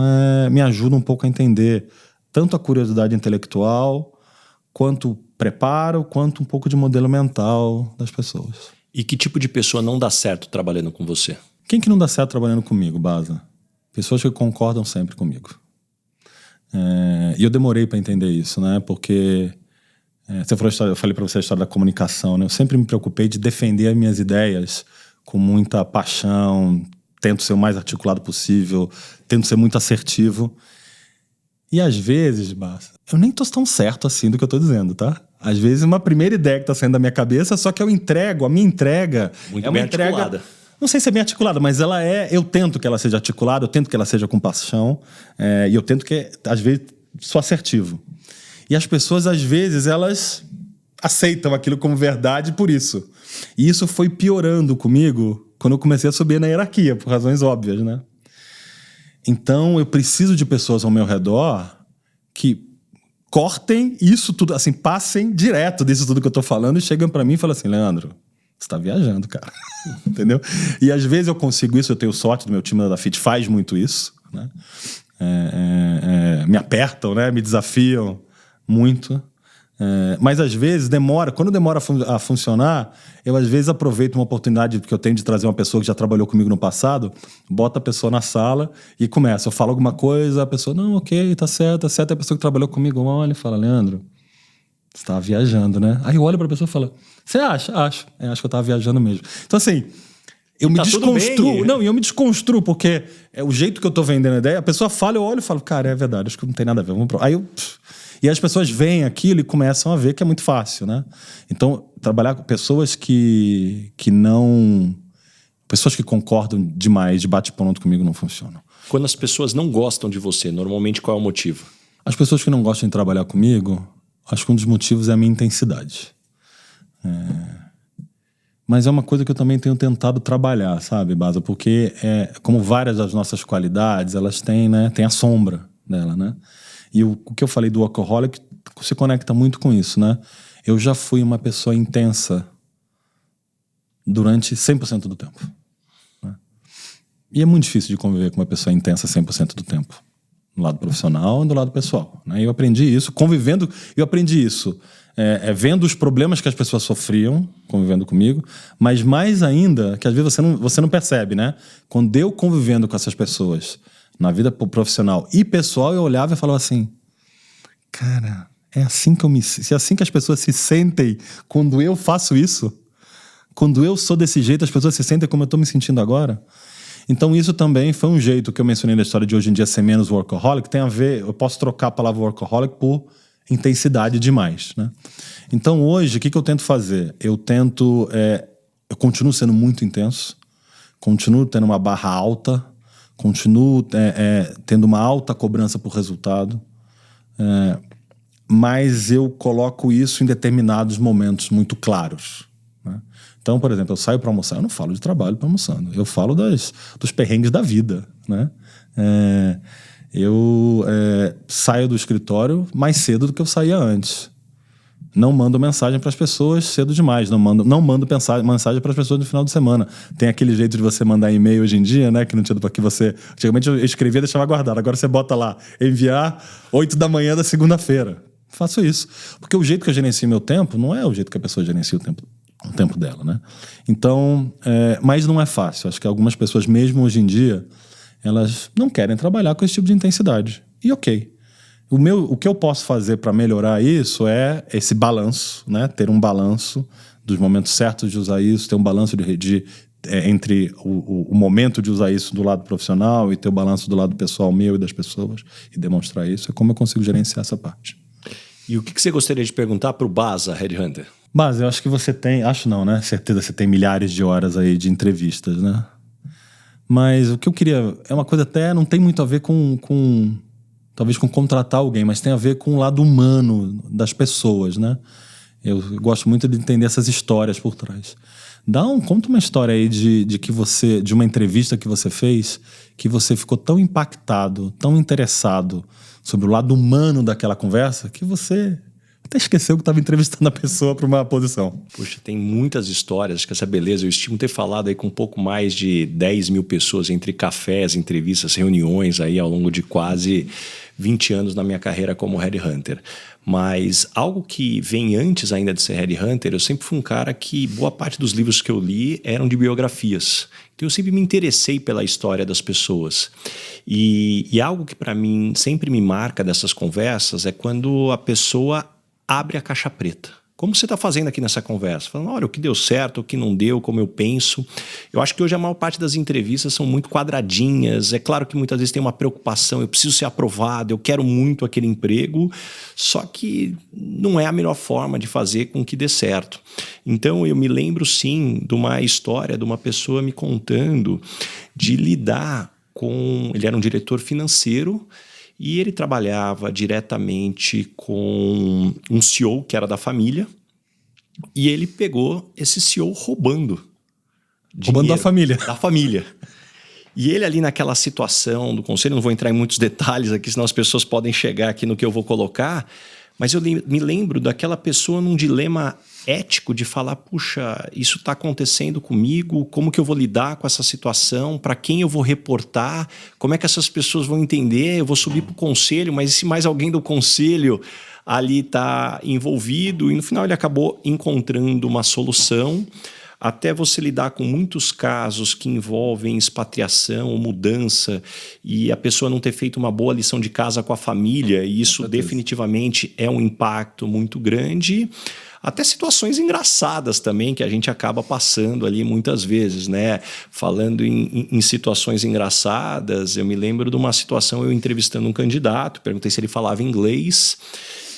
me ajuda um pouco a entender tanto a curiosidade intelectual, quanto o preparo, quanto um pouco de modelo mental das pessoas. E que tipo de pessoa não dá certo trabalhando com você? Quem que não dá certo trabalhando comigo, Baza? Pessoas que concordam sempre comigo. E eu demorei para entender isso, né? Porque eu falei para você a história da comunicação, né? Eu sempre me preocupei de defender as minhas ideias com muita paixão, tento ser o mais articulado possível, tento ser muito assertivo. E às vezes, Baza, eu nem tô tão certo assim do que eu tô dizendo, tá? Às vezes uma primeira ideia que tá saindo da minha cabeça, só que a minha entrega muito é uma bem entrega articulada. Não sei se é bem articulada, mas ela eu tento que ela seja articulada, eu tento que ela seja com paixão, e eu tento que, às vezes, sou assertivo. E as pessoas, às vezes, elas aceitam aquilo como verdade por isso. E isso foi piorando comigo quando eu comecei a subir na hierarquia, por razões óbvias, né? Então, eu preciso de pessoas ao meu redor que cortem isso tudo, assim, passem direto disso tudo que eu tô falando e chegam pra mim e falam assim: Leandro, você tá viajando, cara. Entendeu? E às vezes eu consigo isso, eu tenho sorte do meu time da Dafit, faz muito isso, né? Me apertam, né? Me desafiam muito. Mas às vezes demora, quando demora a funcionar, eu às vezes aproveito uma oportunidade que eu tenho de trazer uma pessoa que já trabalhou comigo no passado, boto a pessoa na sala e começa. Eu falo alguma coisa, a pessoa, não, ok, tá certo. A pessoa que trabalhou comigo olha e fala: Leandro, você tava viajando, né? Aí eu olho pra pessoa e falo: você acha? Acho que eu tava viajando mesmo. Então, assim, eu me tá tudo desconstruo. bem. Não, e eu me desconstruo, porque é o jeito que eu tô vendendo a ideia. A pessoa fala, eu olho e falo, cara, é verdade, acho que não tem nada a ver. Vamos pro... E as pessoas veem aquilo e começam a ver que é muito fácil, né? Então, trabalhar com pessoas que não... Pessoas que concordam demais, de bate-pronto comigo, não funcionam. Quando as pessoas não gostam de você, normalmente qual é o motivo? As pessoas que não gostam de trabalhar comigo, acho que um dos motivos é a minha intensidade. Mas é uma coisa que eu também tenho tentado trabalhar, sabe, Baza? Porque, como várias das nossas qualidades, elas têm, né, tem a sombra dela, né? E o que eu falei do workaholic se conecta muito com isso, né? Eu já fui uma pessoa intensa durante 100% do tempo. Né? E é muito difícil de conviver com uma pessoa intensa 100% do tempo. Do lado profissional e do lado pessoal. Né? E eu aprendi isso convivendo... Eu aprendi isso vendo os problemas que as pessoas sofriam convivendo comigo, mas mais ainda, que às vezes você não percebe, né? Quando eu convivendo com essas pessoas na vida profissional e pessoal, eu olhava e falava assim, cara, é assim que eu me... Se é assim que as pessoas se sentem quando eu faço isso, quando eu sou desse jeito, as pessoas se sentem como eu estou me sentindo agora. Então isso também foi um jeito que eu mencionei na história de hoje em dia ser menos workaholic, tem a ver, eu posso trocar a palavra workaholic por intensidade demais, né? Então hoje, o que eu tento fazer? Eu continuo sendo muito intenso, continuo tendo uma barra alta, continuo tendo uma alta cobrança por resultado, mas eu coloco isso em determinados momentos muito claros, né? Então, por exemplo, eu saio para almoçar, eu não falo de trabalho para almoçando, eu falo dos perrengues da vida, né? Eu saio do escritório mais cedo do que eu saía antes. Não mando mensagem para as pessoas cedo demais. Não mando mensagem para as pessoas no final de semana. Tem aquele jeito de você mandar e-mail hoje em dia, né? Que não tinha para que você... Antigamente eu escrevia e deixava guardado. Agora você bota lá, enviar 8 da manhã da segunda-feira. Faço isso. Porque o jeito que eu gerencio meu tempo não é o jeito que a pessoa gerencia o tempo dela, né? Então, mas não é fácil. Acho que algumas pessoas, mesmo hoje em dia, elas não querem trabalhar com esse tipo de intensidade. E ok. O que eu posso fazer para melhorar isso é esse balanço, né? Ter um balanço dos momentos certos de usar isso, ter um balanço entre o momento de usar isso do lado profissional e ter o balanço do lado pessoal meu e das pessoas e demonstrar isso. É como eu consigo gerenciar essa parte. E o que você gostaria de perguntar para o Baza, Headhunter? Baza, eu acho que você tem... Acho não, né? Certeza você tem milhares de horas aí de entrevistas, né? Mas o que eu queria... É uma coisa até... Não tem muito a ver talvez com contratar alguém, mas tem a ver com o lado humano das pessoas, né? Eu gosto muito de entender essas histórias por trás. Conta uma história aí de uma entrevista que você fez, que você ficou tão impactado, tão interessado sobre o lado humano daquela conversa, que você até esqueceu que estava entrevistando a pessoa para uma posição. Puxa, tem muitas histórias, acho que essa beleza. Eu estimo ter falado aí com um pouco mais de 10 mil pessoas entre cafés, entrevistas, reuniões aí ao longo de quase 20 anos na minha carreira como Headhunter. Mas algo que vem antes ainda de ser Headhunter, eu sempre fui um cara que boa parte dos livros que eu li eram de biografias. Então eu sempre me interessei pela história das pessoas. E algo que para mim sempre me marca dessas conversas é quando a pessoa abre a caixa preta. Como você está fazendo aqui nessa conversa? Falando, olha, o que deu certo, o que não deu, como eu penso. Eu acho que hoje a maior parte das entrevistas são muito quadradinhas. É claro que muitas vezes tem uma preocupação, eu preciso ser aprovado, eu quero muito aquele emprego, só que não é a melhor forma de fazer com que dê certo. Então eu me lembro sim de uma história de uma pessoa me contando de lidar com... Ele era um diretor financeiro, e ele trabalhava diretamente com um CEO que era da família, e ele pegou esse CEO roubando da família. Da família. E ele ali naquela situação do conselho, não vou entrar em muitos detalhes aqui, senão as pessoas podem chegar aqui no que eu vou colocar, mas eu me lembro daquela pessoa num dilema ético de falar, puxa, isso está acontecendo comigo, como que eu vou lidar com essa situação, para quem eu vou reportar, como é que essas pessoas vão entender, eu vou subir para o conselho, mas e se mais alguém do conselho ali está envolvido? E no final ele acabou encontrando uma solução. até você lidar com muitos casos que envolvem expatriação ou mudança e a pessoa não ter feito uma boa lição de casa com a família, e isso definitivamente é um impacto muito grande. Até situações engraçadas também que a gente acaba passando ali muitas vezes, né? Falando em situações engraçadas, eu me lembro de uma situação, eu entrevistando um candidato, perguntei se ele falava inglês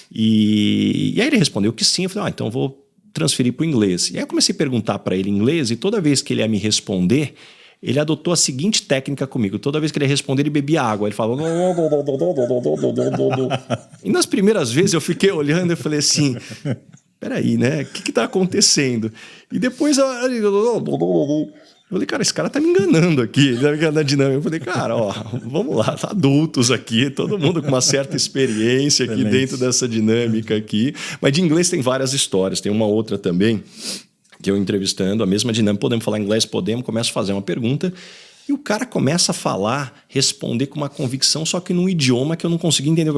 e aí ele respondeu que sim. Eu falei, então eu vou transferir para o inglês. E aí eu comecei a perguntar para ele em inglês e toda vez que ele ia me responder, ele adotou a seguinte técnica comigo. Toda vez que ele ia responder, ele bebia água. Ele falava... E nas primeiras vezes eu fiquei olhando e falei assim... Peraí, né? O que tá acontecendo? E depois eu falei, cara, esse cara tá me enganando aqui, ele tá me enganando na dinâmica. Eu falei, cara, vamos lá, tá adultos aqui, todo mundo com uma certa experiência aqui dentro dessa dinâmica aqui. Mas de inglês tem várias histórias, tem uma outra também, que eu entrevistando, a mesma dinâmica, podemos falar inglês? Podemos, começo a fazer uma pergunta. E o cara começa a falar, responder com uma convicção, só que num idioma que eu não conseguia entender.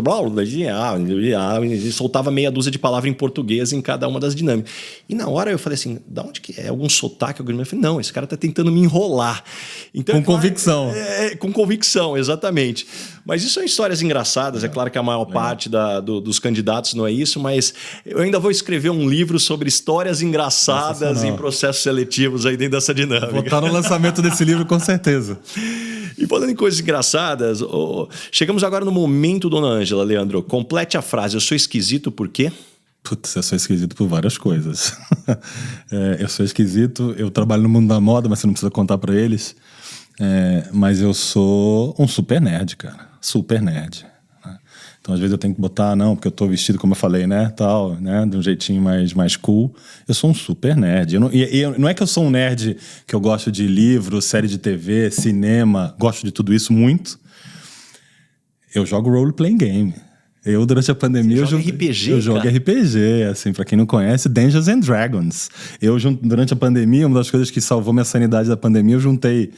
Ele soltava meia dúzia de palavras em português em cada uma das dinâmicas. E na hora eu falei assim, da onde que é? Algum sotaque? Eu falei, não, esse cara tá tentando me enrolar. Então, com convicção. Com convicção, exatamente. Mas isso são histórias engraçadas. É claro que a maior parte dos candidatos não é isso, mas eu ainda vou escrever um livro sobre histórias engraçadas em processos seletivos aí dentro dessa dinâmica. Vou estar no lançamento desse livro com certeza. E falando em coisas engraçadas, chegamos agora no momento, dona Ângela, Leandro. Complete a frase. Eu sou esquisito por quê? Putz, eu sou esquisito por várias coisas. Eu sou esquisito, eu trabalho no mundo da moda, mas você não precisa contar pra eles. Mas eu sou um super nerd, cara. Super nerd. Né? Então, às vezes eu tenho que botar, porque eu tô vestido, como eu falei, né? Tal, né? De um jeitinho mais cool. Eu sou um super nerd. Não é que eu sou um nerd que eu gosto de livro, série de TV, cinema, gosto de tudo isso muito. Eu jogo role-playing game. Durante a pandemia, eu jogo RPG, assim, pra quem não conhece, Dungeons and Dragons. Durante a pandemia, uma das coisas que salvou minha sanidade da pandemia, eu juntei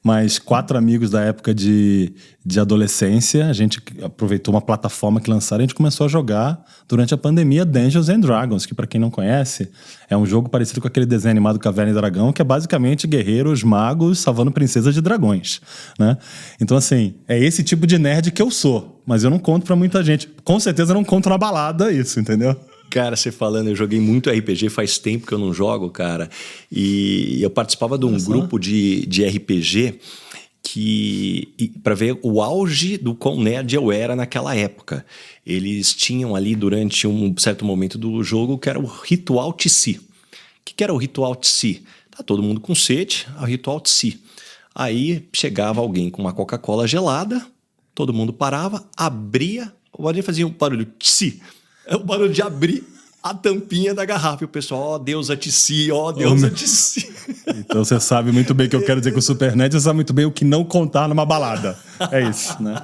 mais 4 amigos da época de adolescência. A gente aproveitou uma plataforma que lançaram e a gente começou a jogar durante a pandemia Dungeons and Dragons, que pra quem não conhece, é um jogo parecido com aquele desenho animado Caverna e Dragão, que é basicamente guerreiros, magos, salvando princesas de dragões, né? Então, assim, é esse tipo de nerd que eu sou, mas eu não conto pra muita gente. Com certeza eu não conto na balada isso, entendeu? Cara, você falando, eu joguei muito RPG, faz tempo que eu não jogo, cara. E eu participava de um grupo de RPG para ver o auge do quão nerd eu era naquela época. Eles tinham ali, durante um certo momento do jogo, que era o Ritual TC. O que era o Ritual TC? Tá todo mundo com sede, o Ritual TC. Aí chegava alguém com uma Coca-Cola gelada, todo mundo parava, abria, o barulho fazia um barulho TC. É o barulho de abrir a tampinha da garrafa. E o pessoal, deusa Tici, deusa Tici. Então você sabe muito bem o que eu quero dizer com o Super Nerd, você sabe muito bem o que não contar numa balada. É isso, né?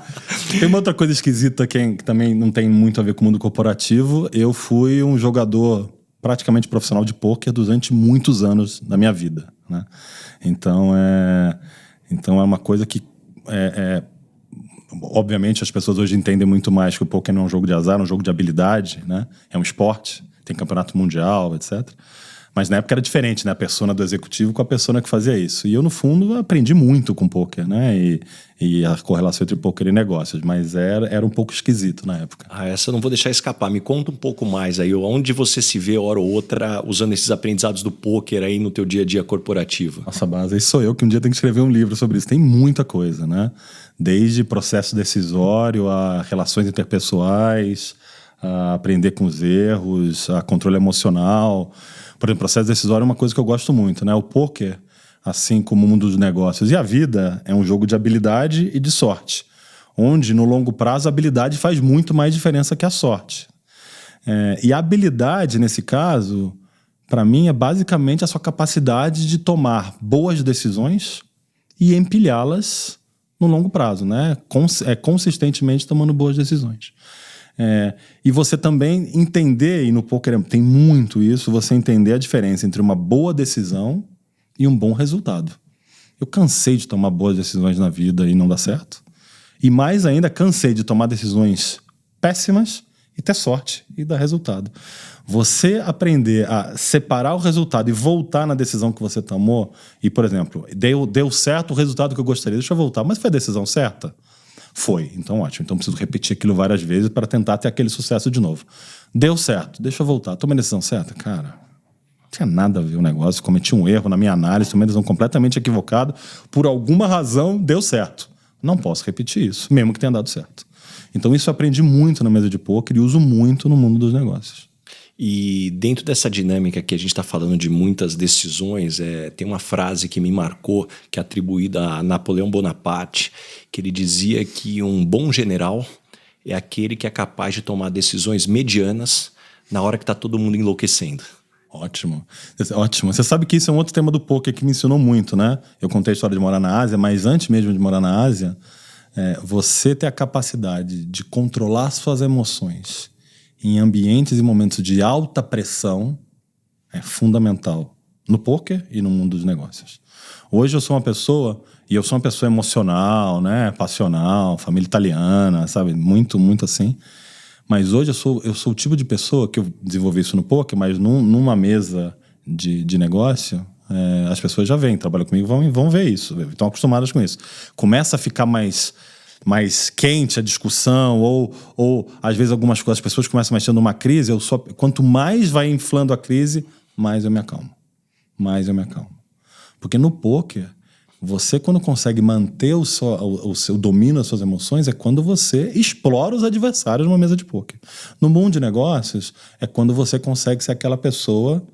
Tem uma outra coisa esquisita que também não tem muito a ver com o mundo corporativo. Eu fui um jogador praticamente profissional de pôquer durante muitos anos da minha vida, né? Então é uma coisa que... Obviamente as pessoas hoje entendem muito mais que o poker não é um jogo de azar, é um jogo de habilidade, né? É um esporte, tem campeonato mundial, etc. Mas na época era diferente, né? A persona do executivo com a persona que fazia isso. E eu, no fundo, aprendi muito com poker, né? E a correlação entre poker e negócios. Mas era um pouco esquisito na época. Essa eu não vou deixar escapar. Me conta um pouco mais aí. Onde você se vê, hora ou outra, usando esses aprendizados do poker aí no teu dia a dia corporativo? Nossa, base, aí sou eu que um dia tenho que escrever um livro sobre isso. Tem muita coisa, né? Desde processo decisório a relações interpessoais, a aprender com os erros, a controle emocional. Por exemplo, processo decisório é uma coisa que eu gosto muito, né? O poker, assim como o mundo dos negócios e a vida, é um jogo de habilidade e de sorte, onde no longo prazo a habilidade faz muito mais diferença que a sorte. E a habilidade, nesse caso, para mim, é basicamente a sua capacidade de tomar boas decisões e empilhá-las no longo prazo, né? Consistentemente tomando boas decisões. E você também entender, e no poker tem muito isso, você entender a diferença entre uma boa decisão e um bom resultado. Eu cansei de tomar boas decisões na vida e não dar certo. E mais ainda, cansei de tomar decisões péssimas e ter sorte e dar resultado. Você aprender a separar o resultado e voltar na decisão que você tomou, e, por exemplo, deu certo o resultado que eu gostaria, deixa eu voltar, mas foi a decisão certa? Foi, então ótimo. Então preciso repetir aquilo várias vezes para tentar ter aquele sucesso de novo. Deu certo, deixa eu voltar. Tomei a decisão certa? Cara, não tinha nada a ver o negócio, cometi um erro na minha análise, tomei a decisão completamente equivocada, por alguma razão deu certo. Não posso repetir isso, mesmo que tenha dado certo. Então isso eu aprendi muito na mesa de pôquer e uso muito no mundo dos negócios. E dentro dessa dinâmica que a gente está falando de muitas decisões, tem uma frase que me marcou, que é atribuída a Napoleão Bonaparte, que ele dizia que um bom general é aquele que é capaz de tomar decisões medianas na hora que está todo mundo enlouquecendo. Ótimo. Ótimo. Você sabe que isso é um outro tema do poker que me ensinou muito, né? Eu contei a história de morar na Ásia, mas antes mesmo de morar na Ásia, você ter a capacidade de controlar suas emoções em ambientes e momentos de alta pressão é fundamental no poker e no mundo dos negócios. Hoje eu sou uma pessoa emocional, né? Passional, família italiana, sabe? Muito, muito assim. Mas hoje eu sou o tipo de pessoa que eu desenvolvi isso no poker, mas numa mesa de negócio, as pessoas já vêm, trabalham comigo, vão ver isso, estão acostumadas com isso. Começa a ficar mais quente a discussão, ou às vezes algumas coisas, as pessoas começam mexendo numa crise, quanto mais vai inflando a crise, mais eu me acalmo. Porque no poker, você quando consegue manter o seu domínio das suas emoções é quando você explora os adversários numa mesa de poker. No mundo de negócios, é quando você consegue ser aquela pessoa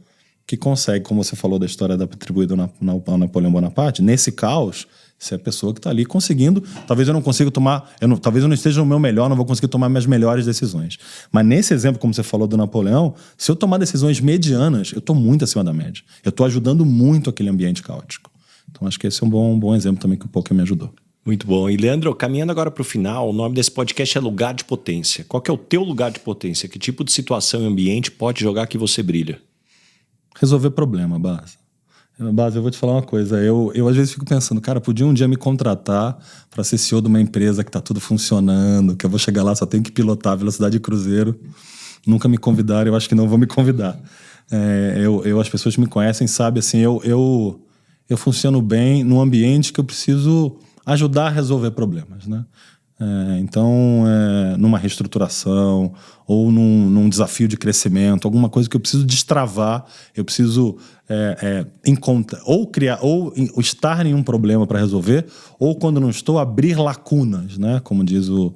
que consegue, como você falou da história atribuída ao Napoleão Bonaparte, nesse caos, você é a pessoa que está ali conseguindo. Talvez eu não consiga tomar, talvez eu não esteja no meu melhor, não vou conseguir tomar minhas melhores decisões. Mas nesse exemplo, como você falou do Napoleão, se eu tomar decisões medianas, eu estou muito acima da média. Eu estou ajudando muito aquele ambiente caótico. Então acho que esse é um bom exemplo também que o poker me ajudou. Muito bom. E Leandro, caminhando agora para o final, o nome desse podcast é Lugar de Potência. Qual que é o teu lugar de potência? Que tipo de situação e ambiente pode jogar que você brilha? Resolver problema, Baza. Baza, eu vou te falar uma coisa. Eu às vezes fico pensando, cara, podia um dia me contratar para ser CEO de uma empresa que está tudo funcionando, que eu vou chegar lá, só tenho que pilotar a velocidade de cruzeiro. Nunca me convidaram, eu acho que não vão me convidar. As pessoas que me conhecem sabem, assim, eu funciono bem num ambiente que eu preciso ajudar a resolver problemas, né? Então, numa reestruturação ou num desafio de crescimento, alguma coisa que eu preciso destravar, eu preciso encontrar, ou criar, ou estar em um problema para resolver, ou quando não estou, abrir lacunas, né? Como diz o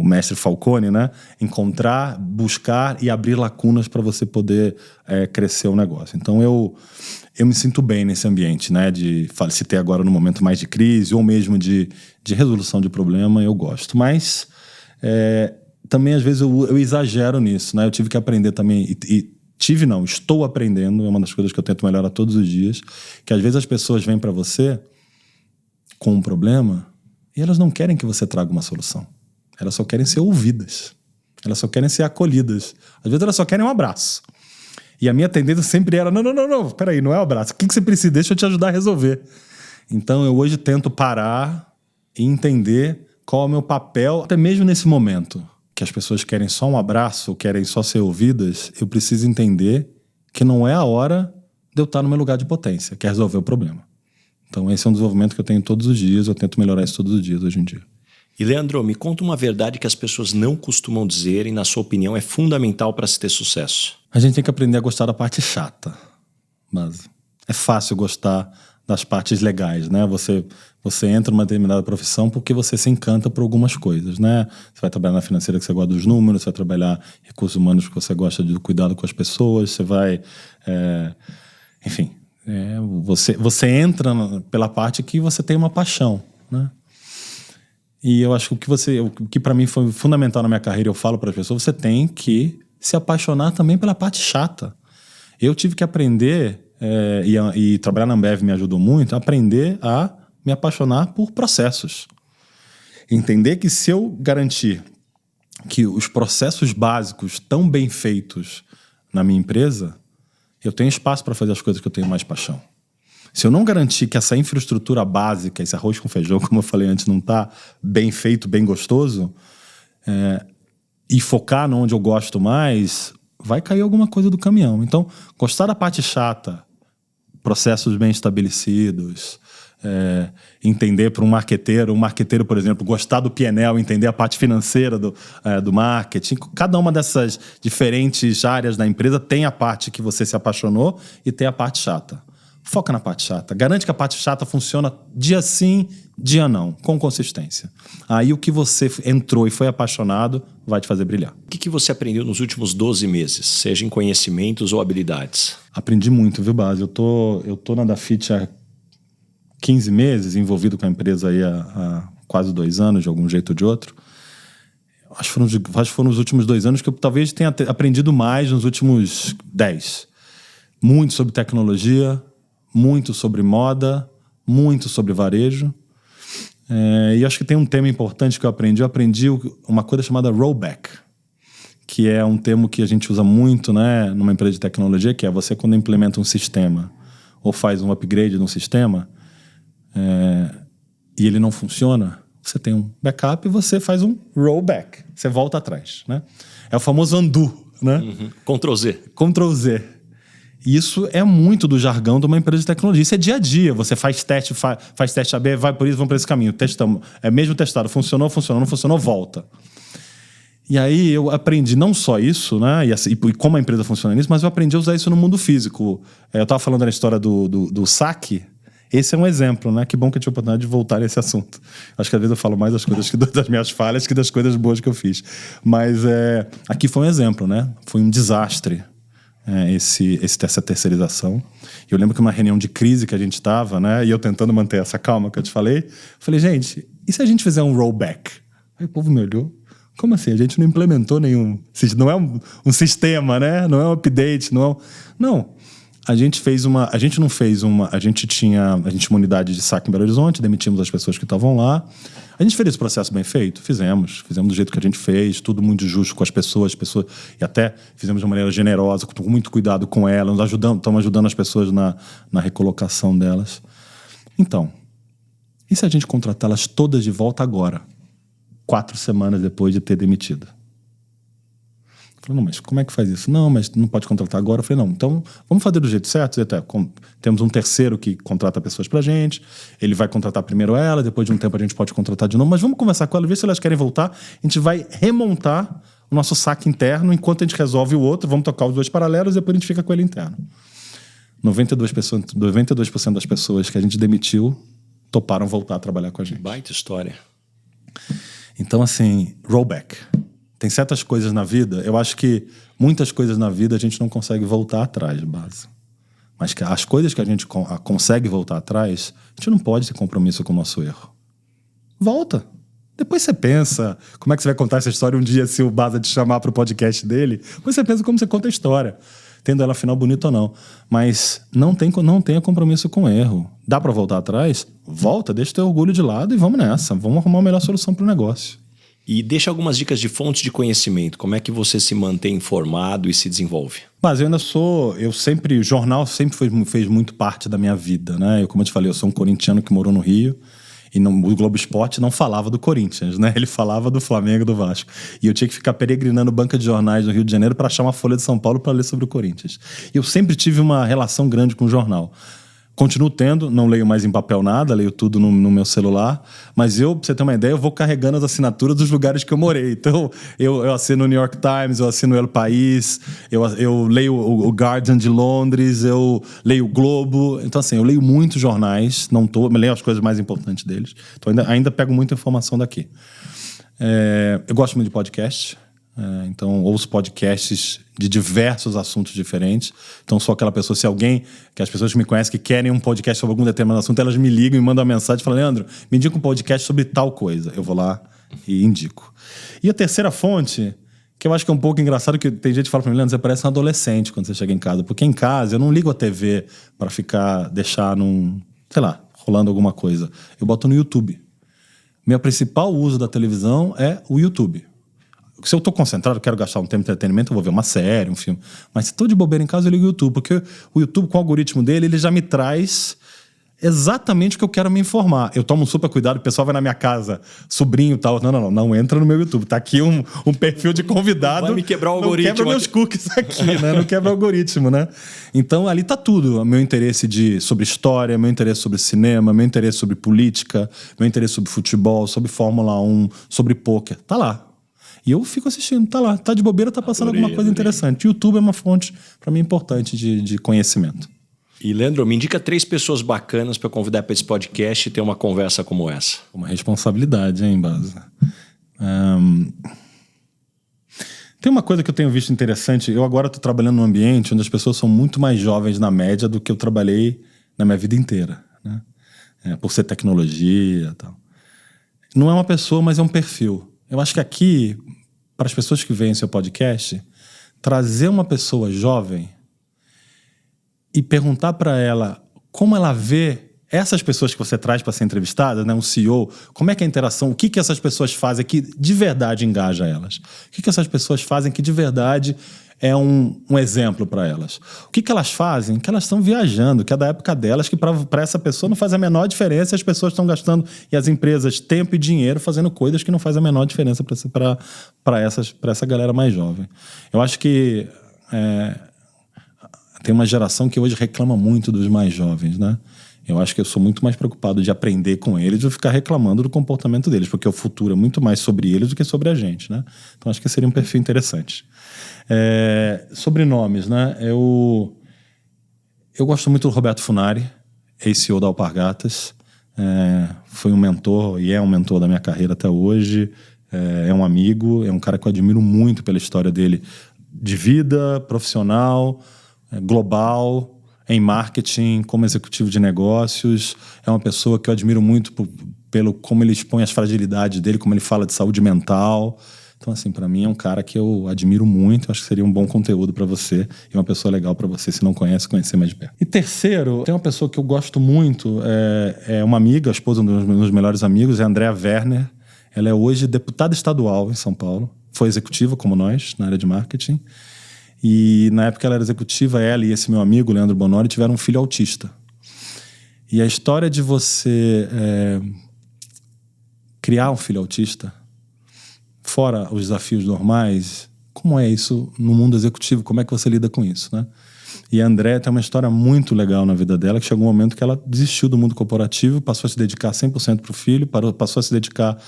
mestre Falcone, né? Encontrar, buscar e abrir lacunas para você poder crescer o negócio. Então, eu me sinto bem nesse ambiente, né? Citei agora no momento mais de crise ou mesmo de resolução de problema, eu gosto. Mas também, às vezes, eu exagero nisso, né? Eu tive que aprender também, estou aprendendo, é uma das coisas que eu tento melhorar todos os dias, que às vezes as pessoas vêm para você com um problema e elas não querem que você traga uma solução. Elas só querem ser ouvidas. Elas só querem ser acolhidas. Às vezes elas só querem um abraço. E a minha tendência sempre era, não, peraí, não é o abraço. O que você precisa? Deixa eu te ajudar a resolver. Então eu hoje tento parar e entender qual é o meu papel, até mesmo nesse momento que as pessoas querem só um abraço, querem só ser ouvidas, eu preciso entender que não é a hora de eu estar no meu lugar de potência, que é resolver o problema. Então esse é um desenvolvimento que eu tenho todos os dias, eu tento melhorar isso todos os dias hoje em dia. E Leandro, me conta uma verdade que as pessoas não costumam dizer e, na sua opinião, é fundamental para se ter sucesso. A gente tem que aprender a gostar da parte chata. Mas é fácil gostar das partes legais, né? Você entra numa determinada profissão porque você se encanta por algumas coisas, né? Você vai trabalhar na financeira que você gosta dos números, você vai trabalhar em recursos humanos que você gosta do cuidado com as pessoas, você vai... Você entra pela parte que você tem uma paixão, né? E eu acho que o que para mim foi fundamental na minha carreira, eu falo para as pessoas, você tem que se apaixonar também pela parte chata. Eu tive que aprender, e trabalhar na Ambev me ajudou muito, a aprender a me apaixonar por processos. Entender que se eu garantir que os processos básicos estão bem feitos na minha empresa, eu tenho espaço para fazer as coisas que eu tenho mais paixão. Se eu não garantir que essa infraestrutura básica, esse arroz com feijão, como eu falei antes, não está bem feito, bem gostoso, e focar onde eu gosto mais, vai cair alguma coisa do caminhão. Então, gostar da parte chata, processos bem estabelecidos, entender para um marqueteiro, por exemplo, gostar do P&L, entender a parte financeira do marketing. Cada uma dessas diferentes áreas da empresa tem a parte que você se apaixonou e tem a parte chata. Foca na parte chata. Garante que a parte chata funciona dia sim, dia não, com consistência. Aí o que você entrou e foi apaixonado vai te fazer brilhar. O que você aprendeu nos últimos 12 meses, seja em conhecimentos ou habilidades? Aprendi muito, viu, Base? Eu tô na Dafit há 15 meses, envolvido com a empresa aí há quase 2 anos, de algum jeito ou de outro. Acho que foram os últimos 2 anos que eu talvez tenha aprendido mais nos últimos 10. Muito sobre tecnologia, muito sobre moda, muito sobre varejo. E acho que tem um tema importante que eu aprendi. Eu aprendi uma coisa chamada rollback, que é um termo que a gente usa muito, né, numa empresa de tecnologia, que é você quando implementa um sistema ou faz um upgrade de um sistema e ele não funciona, você tem um backup e você faz um rollback. Você volta atrás, né? É o famoso undo, né? Ctrl-Z. Ctrl-Z. Isso é muito do jargão de uma empresa de tecnologia. Isso é dia a dia. Você faz teste AB, vai por isso, vamos para esse caminho. Testamos. É mesmo testado. Funcionou, não funcionou, volta. E aí eu aprendi não só isso, né? E como a empresa funciona nisso, mas eu aprendi a usar isso no mundo físico. Eu estava falando da história do saque. Esse é um exemplo, né? Que bom que eu tive a oportunidade de voltar nesse assunto. Acho que às vezes eu falo mais das coisas das minhas falhas que das coisas boas que eu fiz. Mas aqui foi um exemplo, né? Foi um desastre. Essa terceirização. Eu lembro que numa reunião de crise que a gente estava, né, e eu tentando manter essa calma que eu te falei, falei, gente, e se a gente fizer um rollback? Aí o povo me olhou, como assim? A gente não implementou nenhum... Não é um sistema, né? Não é um update, não. A gente tinha uma unidade de saque em Belo Horizonte, demitimos as pessoas que estavam lá. A gente fez esse processo bem feito? Fizemos do jeito que a gente fez, tudo muito justo com as pessoas, e até fizemos de uma maneira generosa, com muito cuidado com elas, estamos ajudando as pessoas na recolocação delas. Então, e se a gente contratá-las todas de volta agora, 4 semanas depois de ter demitido? Eu falei, não, mas como é que faz isso? Não, mas não pode contratar agora. Eu falei, não, então vamos fazer do jeito certo. Temos um terceiro que contrata pessoas pra gente, ele vai contratar primeiro ela, depois de um tempo a gente pode contratar de novo, mas vamos conversar com ela, ver se elas querem voltar. A gente vai remontar o nosso saque interno enquanto a gente resolve o outro, vamos tocar os 2 paralelos e depois a gente fica com ele interno. 92% das pessoas que a gente demitiu toparam voltar a trabalhar com a gente. Baita história. Então, assim, rollback. Tem certas coisas na vida, eu acho que muitas coisas na vida a gente não consegue voltar atrás, base. Mas que as coisas que a gente consegue voltar atrás, a gente não pode ter compromisso com o nosso erro. Volta. Depois você pensa como é que você vai contar essa história um dia se o Baza te chamar para o podcast dele. Depois você pensa como você conta a história, tendo ela final bonita ou não. Mas não tenha compromisso com o erro. Dá para voltar atrás? Volta, deixa o teu orgulho de lado e vamos nessa. Vamos arrumar a melhor solução para o negócio. E deixa algumas dicas de fontes de conhecimento. Como é que você se mantém informado e se desenvolve? Mas jornal sempre fez muito parte da minha vida, né? Como eu te falei, eu sou um corintiano que morou no Rio e o Globo Esporte não falava do Corinthians, né? Ele falava do Flamengo e do Vasco. E eu tinha que ficar peregrinando banca de jornais no Rio de Janeiro para achar uma Folha de São Paulo para ler sobre o Corinthians. E eu sempre tive uma relação grande com o jornal. Continuo tendo, não leio mais em papel nada, leio tudo no meu celular, mas pra você ter uma ideia, eu vou carregando as assinaturas dos lugares que eu morei. Então, eu assino o New York Times, eu assino o El País, eu leio o Guardian de Londres, eu leio o Globo. Então, assim, eu leio muitos jornais, eu leio as coisas mais importantes deles. Então, ainda pego muita informação daqui. Eu gosto muito de podcast. Então, ouço podcasts de diversos assuntos diferentes. Então, sou aquela pessoa, que as pessoas que me conhecem, que querem um podcast sobre algum determinado assunto, elas me ligam e mandam uma mensagem e falam, Leandro, me indica um podcast sobre tal coisa. Eu vou lá e indico. E a terceira fonte, que eu acho que é um pouco engraçado, que tem gente que fala pra mim, Leandro, você parece um adolescente quando você chega em casa. Porque em casa eu não ligo a TV para deixar rolando alguma coisa. Eu boto no YouTube. Meu principal uso da televisão é o YouTube. Se eu estou concentrado, quero gastar um tempo de entretenimento, eu vou ver uma série, um filme. Mas se estou de bobeira em casa, eu ligo o YouTube. Porque o YouTube, com o algoritmo dele, ele já me traz exatamente o que eu quero me informar. Eu tomo um super cuidado, o pessoal vai na minha casa, sobrinho e tal. Não entra no meu YouTube. Tá aqui um perfil de convidado. Vai me quebrar o algoritmo. Não quebra meus cookies aqui, né? Não quebra o algoritmo, né? Então, ali tá tudo. Meu interesse sobre história, meu interesse sobre cinema, meu interesse sobre política, meu interesse sobre futebol, sobre Fórmula 1, sobre pôquer. Tá lá. E eu fico assistindo, tá lá. Tá de bobeira, tá passando alguma coisa interessante. YouTube é uma fonte, para mim, importante de conhecimento. E, Leandro, me indica 3 pessoas bacanas para convidar para esse podcast e ter uma conversa como essa. Uma responsabilidade, hein, Baza? Tem uma coisa que eu tenho visto interessante. Eu agora estou trabalhando num ambiente onde as pessoas são muito mais jovens na média do que eu trabalhei na minha vida inteira, né? Por ser tecnologia e tal. Não é uma pessoa, mas é um perfil. Eu acho que aqui, para as pessoas que veem seu podcast, trazer uma pessoa jovem e perguntar para ela como ela vê essas pessoas que você traz para ser entrevistada, né, um CEO, como é que é a interação, o que essas pessoas fazem que de verdade engaja elas? O que essas pessoas fazem que de verdade é um exemplo para elas? O que elas fazem? Que elas estão viajando, que é da época delas, que para essa pessoa não faz a menor diferença, as pessoas estão gastando, e as empresas, tempo e dinheiro fazendo coisas que não faz a menor diferença para essa galera mais jovem. Eu acho que tem uma geração que hoje reclama muito dos mais jovens, né? Eu acho que eu sou muito mais preocupado de aprender com eles do que ficar reclamando do comportamento deles, porque o futuro é muito mais sobre eles do que sobre a gente, né? Então acho que seria um perfil interessante. Sobrenomes, né? Eu gosto muito do Roberto Funari, ex-CEO da Alpargatas. Foi um mentor e é um mentor da minha carreira até hoje. É um amigo, é um cara que eu admiro muito pela história dele de vida, profissional, global, em marketing, como executivo de negócios. É uma pessoa que eu admiro muito pelo como ele expõe as fragilidades dele, como ele fala de saúde mental. Então, assim, para mim é um cara que eu admiro muito. Acho que seria um bom conteúdo para você e uma pessoa legal para você, se não conhece, conhecer mais de perto. E terceiro, tem uma pessoa que eu gosto muito, é uma amiga, a esposa de um dos meus melhores amigos, é a Andrea Werner. Ela é hoje deputada estadual em São Paulo. Foi executiva, como nós, na área de marketing. E na época ela era executiva, ela e esse meu amigo, Leandro Bonori, tiveram um filho autista. E a história de você criar um filho autista, fora os desafios normais, como é isso no mundo executivo? Como é que você lida com isso, né? E a André tem uma história muito legal na vida dela, que chegou um momento que ela desistiu do mundo corporativo, passou a se dedicar 100% para o filho, passou a se dedicar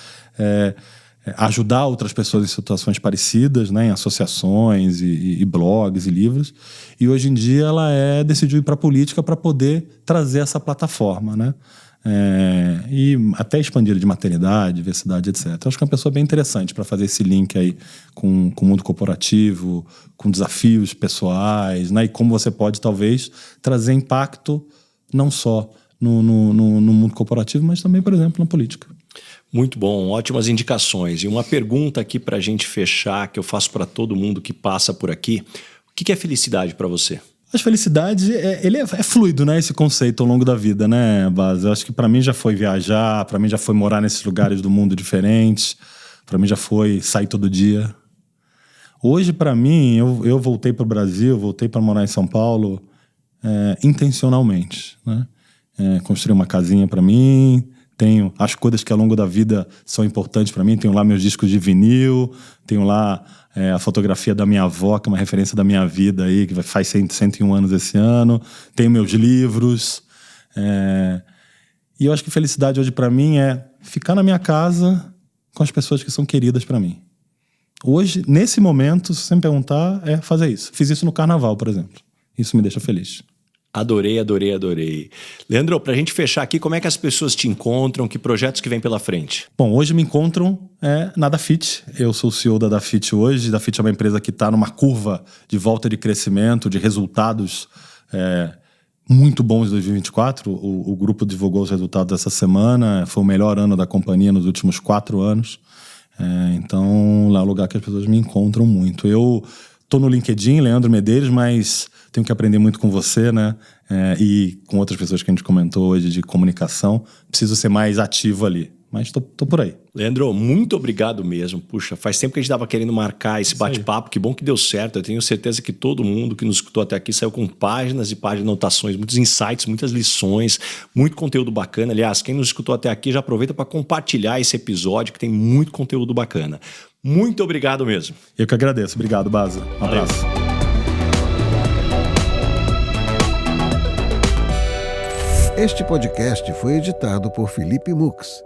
a ajudar outras pessoas em situações parecidas, né, em associações e blogs e livros. E hoje em dia ela decidiu ir para a política para poder trazer essa plataforma, né? E até expandir de maternidade, diversidade, etc. Acho que é uma pessoa bem interessante para fazer esse link aí com o mundo corporativo, com desafios pessoais, né? E como você pode, talvez, trazer impacto não só no mundo corporativo, mas também, por exemplo, na política. Muito bom, ótimas indicações. E uma pergunta aqui para a gente fechar, que eu faço para todo mundo que passa por aqui. O que é felicidade para você? A felicidade, ele é fluido, né? Esse conceito ao longo da vida, né, Baz? Eu acho que para mim já foi viajar, para mim já foi morar nesses lugares do mundo diferentes, para mim já foi sair todo dia. Hoje, para mim, eu voltei para o Brasil, voltei para morar em São Paulo intencionalmente, né? Construí uma casinha para mim, tenho as coisas que ao longo da vida são importantes para mim, tenho lá meus discos de vinil, tenho lá a fotografia da minha avó, que é uma referência da minha vida aí, que faz 101 anos esse ano, tenho meus livros, e eu acho que felicidade hoje para mim é ficar na minha casa com as pessoas que são queridas para mim. Hoje, nesse momento, se você me perguntar, fazer isso. Fiz isso no carnaval, por exemplo. Isso me deixa feliz. Adorei, adorei, adorei. Leandro, para a gente fechar aqui, como é que as pessoas te encontram? Que projetos que vem pela frente? Bom, hoje me encontram na Dafit. Eu sou o CEO da Dafit hoje. Dafit é uma empresa que está numa curva de volta de crescimento, de resultados muito bons em 2024. O grupo divulgou os resultados dessa semana. Foi o melhor ano da companhia nos últimos 4 anos. Então, lá é o lugar que as pessoas me encontram muito. Eu estou no LinkedIn, Leandro Medeiros, mas tenho que aprender muito com você, né? E com outras pessoas que a gente comentou hoje de comunicação. Preciso ser mais ativo ali. Mas tô por aí. Leandro, muito obrigado mesmo. Puxa, faz tempo que a gente estava querendo marcar esse bate-papo. Que bom que deu certo. Eu tenho certeza que todo mundo que nos escutou até aqui saiu com páginas e páginas de anotações, muitos insights, muitas lições, muito conteúdo bacana. Aliás, quem nos escutou até aqui já aproveita para compartilhar esse episódio, que tem muito conteúdo bacana. Muito obrigado mesmo. Eu que agradeço. Obrigado, Baza. Um abraço. Este podcast foi editado por Felipe Mux.